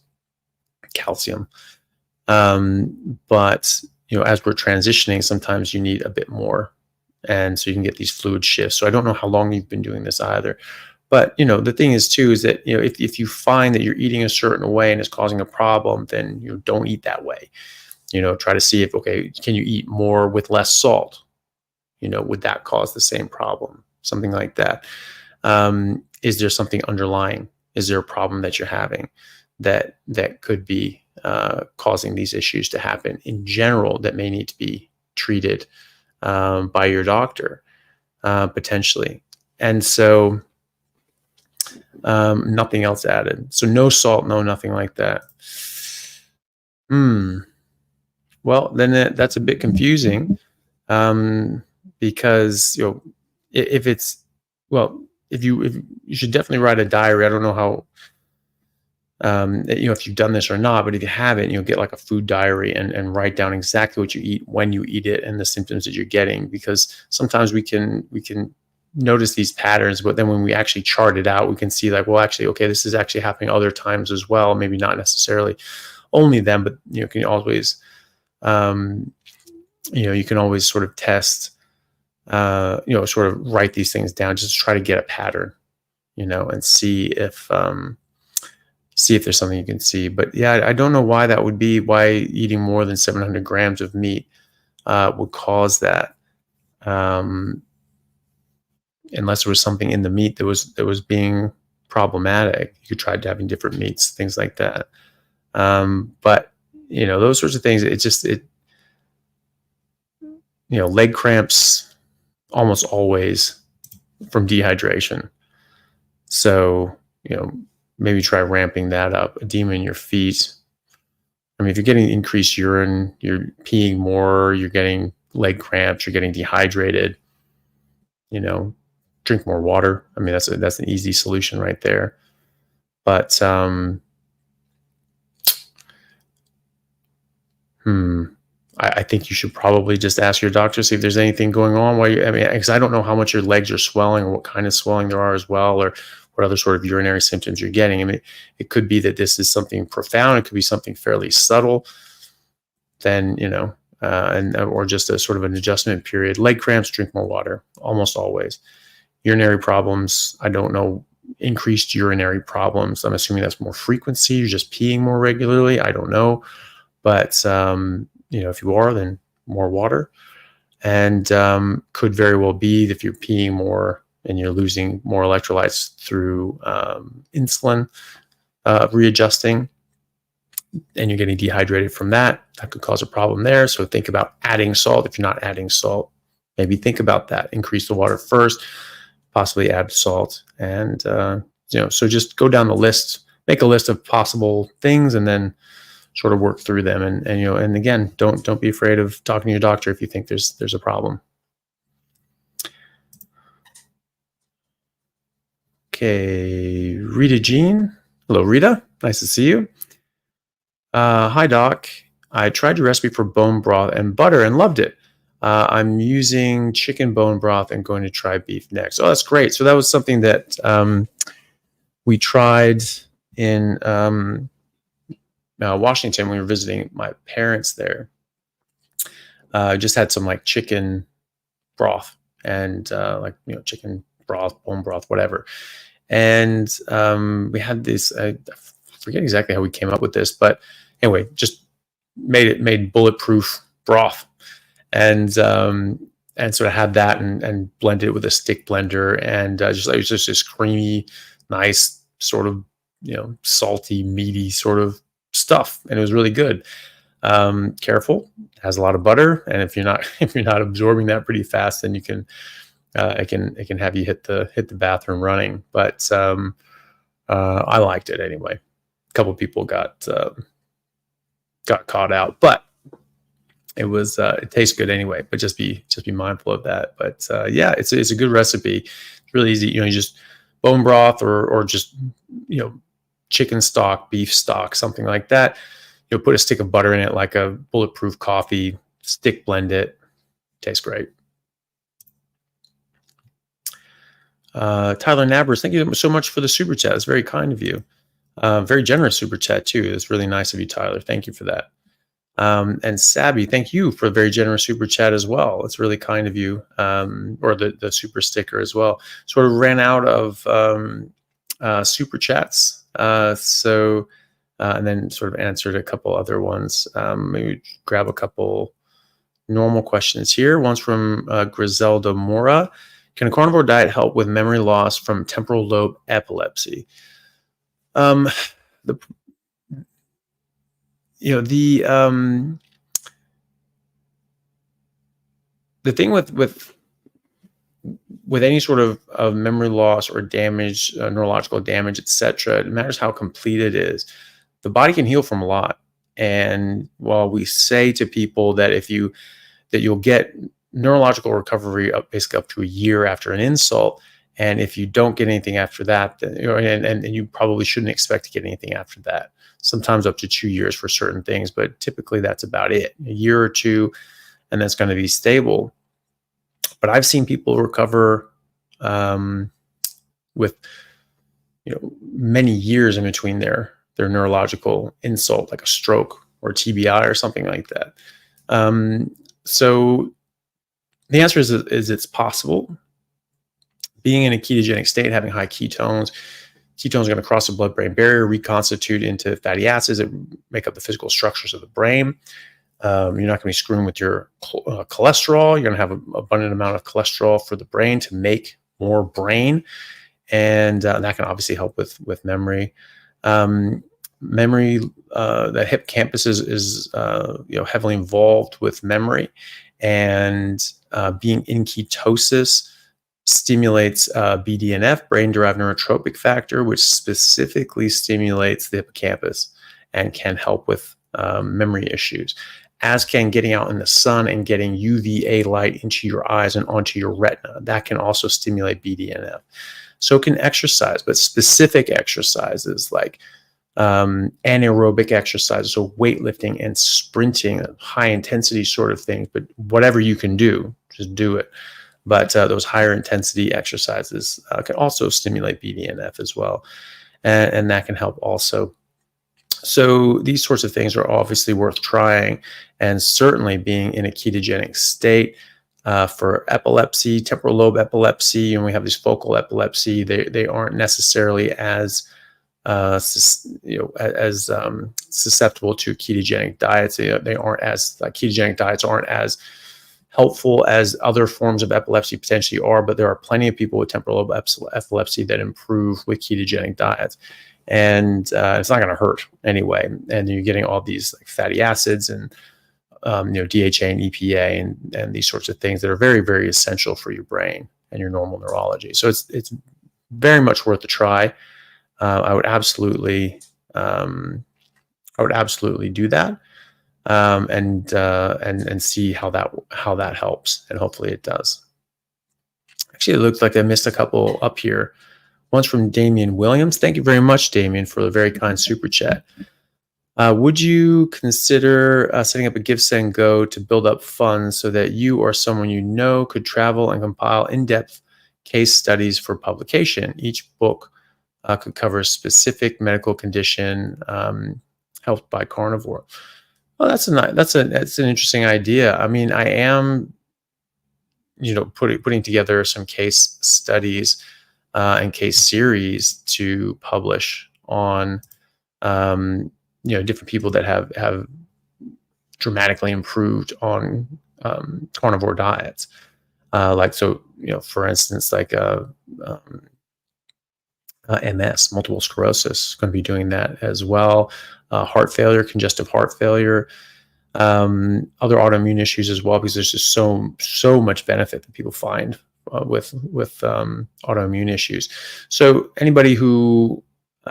calcium. But as we're transitioning, sometimes you need a bit more, and so you can get these fluid shifts. So I don't know how long you've been doing this either. But the thing is too, is that if you find that you're eating a certain way and it's causing a problem, then don't eat that way. Try to see if, okay, can you eat more with less salt? Would that cause the same problem? Something like that. Is there something underlying? Is there a problem that you're having that could be causing these issues to happen in general, that may need to be treated by your doctor potentially? And so nothing else added. So no salt, no nothing like that. Well, then that's a bit confusing, because if you should definitely write a diary. I don't know how if you've done this or not, but if you haven't, get like a food diary and write down exactly what you eat, when you eat it, and the symptoms that you're getting, because sometimes we can notice these patterns, but then when we actually chart it out, we can see like, well, actually, okay, this is actually happening other times as well. Maybe not necessarily only them, but you can always you can always sort of test, sort of write these things down, just to try to get a pattern, and see if there's something you can see. But yeah, I don't know why that would be, why eating more than 700 grams of meat would cause that, unless there was something in the meat that was being problematic. You could try having different meats, things like that. But those sorts of things, leg cramps almost always from dehydration. So, maybe try ramping that up. Edema in your feet. I mean, if you're getting increased urine, you're peeing more, you're getting leg cramps, you're getting dehydrated, drink more water. I mean, that's an easy solution right there. But, I think you should probably just ask your doctor, see if there's anything going on. Because I don't know how much your legs are swelling or what kind of swelling there are as well, or what other sort of urinary symptoms you're getting. I mean, it could be that this is something profound. It could be something fairly subtle. Then, or just a sort of an adjustment period. Leg cramps, drink more water, almost always. Urinary problems, I don't know. Increased urinary problems, I'm assuming that's more frequency. You're just peeing more regularly. I don't know. But, if you are, then more water. And could very well be that if you're peeing more and you're losing more electrolytes through insulin readjusting, and you're getting dehydrated from that, that could cause a problem there. So think about adding salt. If you're not adding salt, maybe think about that. Increase the water first, possibly add salt. And, so just go down the list, make a list of possible things, and then sort of work through them. And again, don't be afraid of talking to your doctor if you think there's a problem. Okay, Rita Jean. Hello, Rita. Nice to see you. Hi, Doc. I tried your recipe for bone broth and butter and loved it. I'm using chicken bone broth and going to try beef next. Oh, that's great. So that was something that we tried in Washington when we were visiting my parents there. Just had some like chicken broth and chicken broth, bone broth, whatever. And we had this, I forget exactly how we came up with this, but anyway, just made bulletproof broth, and sort of had that and blended it with a stick blender, and it was just this creamy, nice sort of, salty, meaty sort of stuff, and it was really good. Careful, it has a lot of butter, and if you're not absorbing that pretty fast, then you can it can have you hit the bathroom running. But I liked it anyway. A couple of people got caught out, but it was it tastes good anyway. But just be mindful of that. But yeah, it's a good recipe. It's really easy. You just bone broth or just chicken stock, beef stock, something like that. Put a stick of butter in it, like a bulletproof coffee, stick blend it. Tastes great. Tyler Nabbers, thank you so much for the super chat. It's very kind of you. Very generous super chat too. It's really nice of you, Tyler. Thank you for that. And Sabby, thank you for a very generous super chat as well. It's really kind of you, or the super sticker as well. Sort of ran out of super chats. And then sort of answered a couple other ones. Maybe grab a couple normal questions here. One's from Griselda Mora. Can a carnivore diet help with memory loss from temporal lobe epilepsy? The thing with any sort of memory loss or damage, neurological damage, etc., it matters how complete it is. The body can heal from a lot. And while we say to people that you'll get neurological recovery basically up to a year after an insult, and if you don't get anything after that, then, and you probably shouldn't expect to get anything after that. Sometimes up to 2 years for certain things, but typically that's about it. A year or two, and that's going to be stable. But I've seen people recover with many years in between their neurological insult, like a stroke or TBI or something like that. So the answer is it's possible. Being in a ketogenic state, having high ketones are going to cross the blood-brain barrier, reconstitute into fatty acids that make up the physical structures of the brain. You're not going to be screwing with your cholesterol. You're going to have an abundant amount of cholesterol for the brain to make more brain, and that can obviously help with memory. Memory, the hippocampus is heavily involved with memory, and being in ketosis stimulates BDNF, brain-derived neurotrophic factor, which specifically stimulates the hippocampus and can help with memory issues, as can getting out in the sun and getting UVA light into your eyes and onto your retina. That can also stimulate BDNF. So can exercise, but specific exercises like anaerobic exercises, so weightlifting and sprinting, high intensity sort of things, but whatever you can do, just do it. But those higher intensity exercises can also stimulate BDNF as well. And that can help also. So these sorts of things are obviously worth trying, and certainly being in a ketogenic state for epilepsy, temporal lobe epilepsy, and we have these focal epilepsy. They aren't necessarily as susceptible to ketogenic diets. They aren't as ketogenic diets aren't as helpful as other forms of epilepsy potentially are, but there are plenty of people with temporal lobe epilepsy that improve with ketogenic diets. And it's not going to hurt anyway. And you're getting all these fatty acids and DHA and EPA and these sorts of things that are very, very essential for your brain and your normal neurology. So it's very much worth a try. I would absolutely do that, and see how that helps, and hopefully it does. Actually, it looks like I missed a couple up here. One's from Damian Williams. Thank you very much, Damian, for the very kind super chat. Would you consider setting up a Give, Send, Go to build up funds so that you or someone you know could travel and compile in-depth case studies for publication? Each book could cover a specific medical condition helped by carnivore. Well, that's an interesting idea. I mean, I am, putting together some case studies and case series to publish on different people that have dramatically improved on carnivore diets. For instance, MS, multiple sclerosis, going to be doing that as well. Heart failure, congestive heart failure, other autoimmune issues as well, because there's just so much benefit that people find with autoimmune issues. So anybody who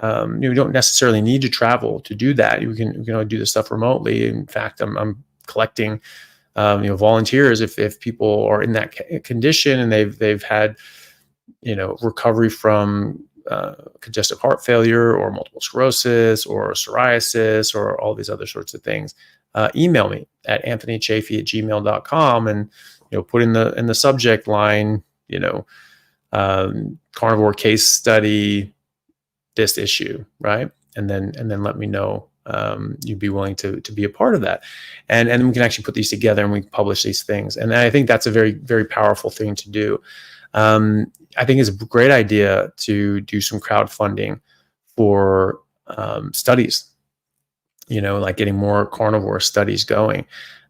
you don't necessarily need to travel to do that. You can do this stuff remotely. In fact, I'm collecting volunteers if people are in that condition and they've had recovery from congestive heart failure or multiple sclerosis or psoriasis or all these other sorts of things. Email me at anthonychaffee@gmail.com and put in the subject line carnivore case study, this issue, right? And then let me know you'd be willing to be a part of that, and we can actually put these together and we can publish these things. And I think that's a very, very powerful thing to do. I think it's a great idea to do some crowdfunding for studies, like getting more carnivore studies going.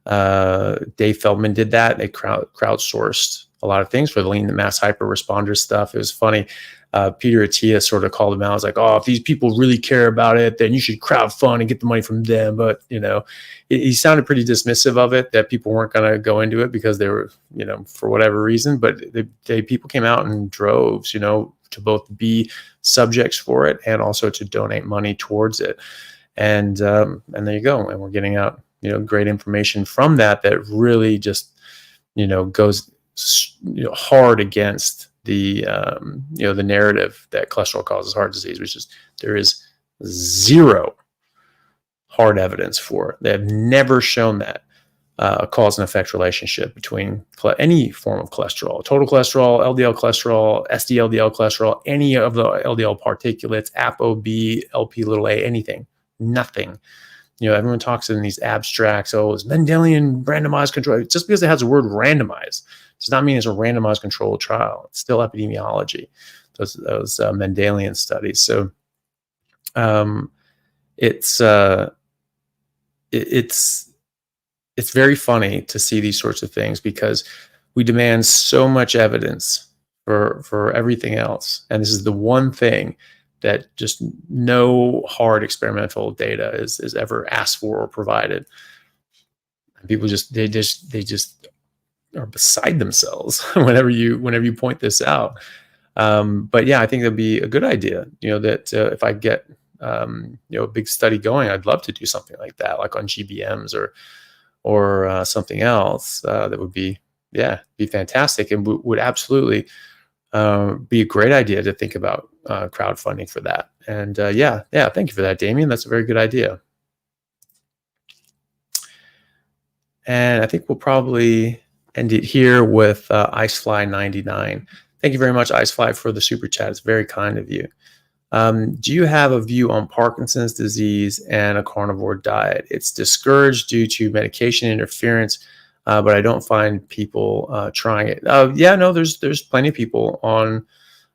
Dave Feldman did that. They crowdsourced a lot of things for the lean to mass hyper responder stuff. It was funny. Peter Attia sort of called him out. I was like, oh, if these people really care about it, then you should crowdfund and get the money from them. But, he sounded pretty dismissive of it, that people weren't going to go into it because they were, for whatever reason. But people came out in droves, to both be subjects for it and also to donate money towards it. And there you go. And we're getting out, great information from that really just, goes, hard against the the narrative that cholesterol causes heart disease, which is there is zero hard evidence for it. They have never shown that a cause and effect relationship between any form of cholesterol, total cholesterol, LDL cholesterol, SD-LDL cholesterol, any of the LDL particulates, ApoB, LP(a), anything, nothing. Everyone talks in these abstracts. Oh, it's Mendelian randomized control. Just because it has the word randomized does not mean it's a randomized controlled trial. It's still epidemiology, those Mendelian studies. So it's very funny to see these sorts of things because we demand so much evidence for everything else. And this is the one thing that just no hard experimental data is ever asked for or provided. And people they just are beside themselves whenever you point this out. But yeah, I think that'd be a good idea. That if I get a big study going, I'd love to do something like that, like on GBMs or something else. That would be fantastic and would absolutely be a great idea to think about crowdfunding for that. And thank you for that, Damien. That's a very good idea. And I think we'll probably end it here with Icefly99. Thank you very much, Icefly, for the super chat. It's very kind of you. Do you have a view on Parkinson's disease and a carnivore diet? It's discouraged due to medication interference, but I don't find people trying it. There's plenty of people on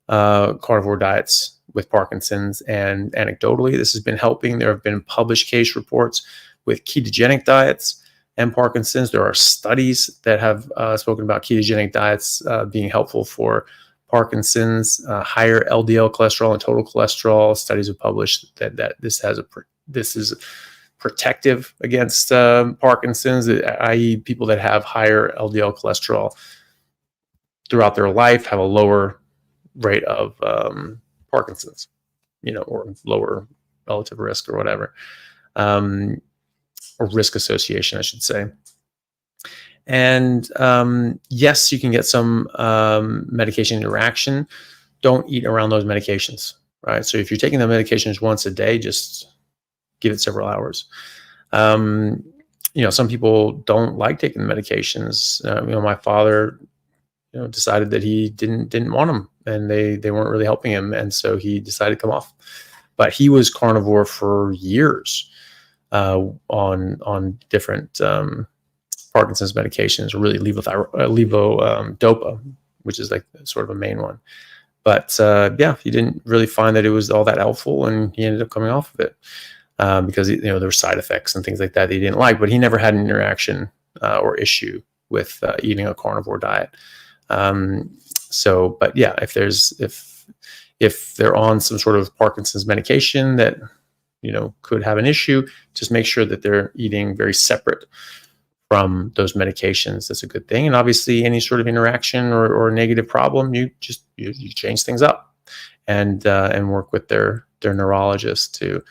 carnivore diets with Parkinson's, and anecdotally, this has been helping. There have been published case reports with ketogenic diets and Parkinson's. There are studies that have spoken about ketogenic diets being helpful for Parkinson's. Higher LDL cholesterol and total cholesterol studies have published that this is protective against Parkinson's, i.e., people that have higher LDL cholesterol throughout their life have a lower rate of Parkinson's, or lower relative risk or whatever, or risk association, I should say. And yes, you can get some medication interaction. Don't eat around those medications, right? So if you're taking the medications once a day, just give it several hours. Some people don't like taking the medications. My father, decided that he didn't want them, and they weren't really helping him, and so he decided to come off. But he was carnivore for years on different Parkinson's medications, or really levodopa, which is like sort of a main one. But he didn't really find that it was all that helpful, and he ended up coming off of it. because there were side effects and things like that he didn't like, but he never had an interaction or issue with eating a carnivore diet. But yeah, if they're on some sort of Parkinson's medication that could have an issue, just make sure that they're eating very separate from those medications. That's a good thing. And obviously, any sort of interaction or negative problem, you change things up and work with their neurologist to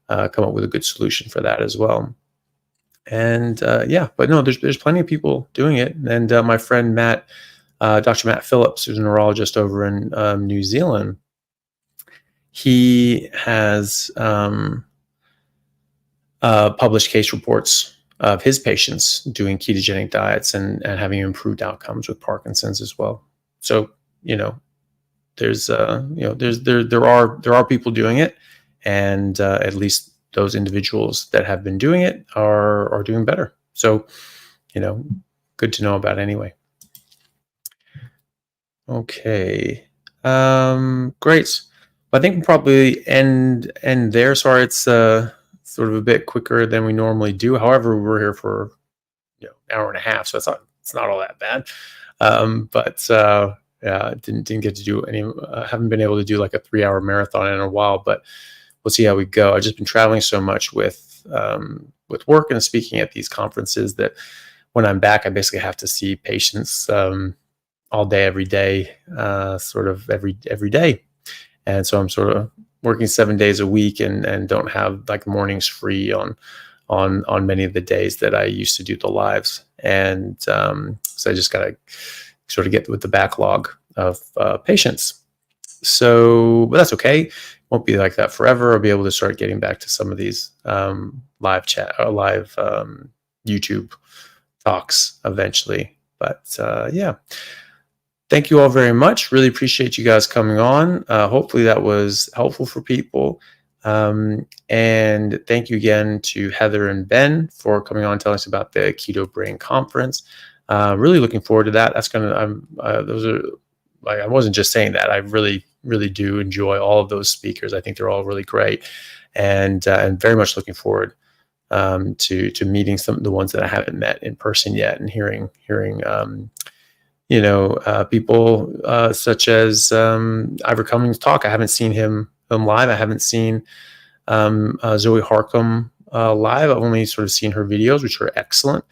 come up with a good solution for that as well. And but no, there's plenty of people doing it. And my friend Matt, Dr. Matt Phillips, who's a neurologist over in New Zealand, he has published case reports of his patients doing ketogenic diets and having improved outcomes with Parkinson's as well. So there are people doing it, and at least those individuals that have been doing it are doing better. So good to know about anyway. Okay, great. I think we'll probably end there. Sorry, it's sort of a bit quicker than we normally do. However, we're here for an hour and a half, so it's not all that bad. Didn't get to do any. Haven't been able to do like a 3-hour marathon in a while, but we'll see how we go. I've just been traveling so much with work and speaking at these conferences that when I'm back, I basically have to see patients all day, every day, sort of every day. And so I'm sort of working 7 days a week and don't have like mornings free on many of the days that I used to do the lives. And so I just got to sort of get with the backlog of patients. So, but that's okay. Won't be like that forever. I'll be able to start getting back to some of these live chat or live YouTube talks eventually. But yeah. Thank you all very much. Really appreciate you guys coming on. Hopefully that was helpful for people. And thank you again to Heather and Ben for coming on and telling us about the Keto Brain Conference. Really looking forward to that. That's those are like, I wasn't just saying that. I really, really do enjoy all of those speakers. I think they're all really great, and very much looking forward to meeting some of the ones that I haven't met in person yet, and hearing people such as Ivor Cummings talk. I haven't seen him live. I haven't seen Zoe Harcum live. I've only sort of seen her videos, which are excellent,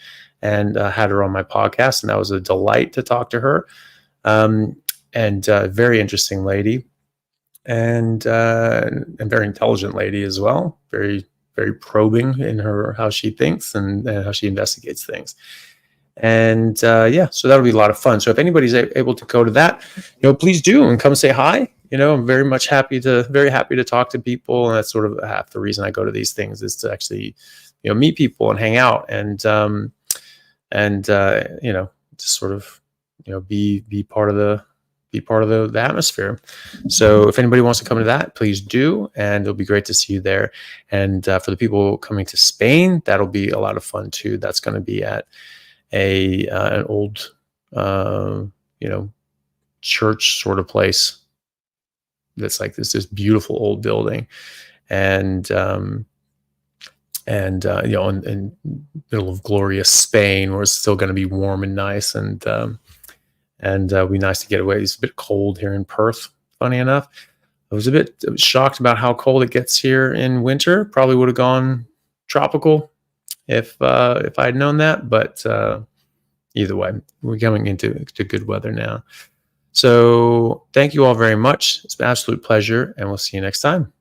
and had her on my podcast, and that was a delight to talk to her. And very interesting lady, and very intelligent lady as well. Very, very probing in how she thinks and how she investigates things. And so that'll be a lot of fun. So if anybody's able to go to that, please do and come say hi. I'm very happy to talk to people, and that's sort of half the reason I go to these things, is to actually meet people and hang out and just sort of be part of the atmosphere. So if anybody wants to come to that, please do, and it'll be great to see you there. And for the people coming to Spain, that'll be a lot of fun too. That's going to be at an old church sort of place that's like this beautiful old building, and in middle of glorious Spain, where it's still going to be warm and nice, and be nice to get away. It's a bit cold here in Perth, funny enough. I was a bit shocked about how cold it gets here in winter. Probably would have gone tropical if I'd known that, but either way, we're coming into good weather now. So thank you all very much. It's been an absolute pleasure, and we'll see you next time.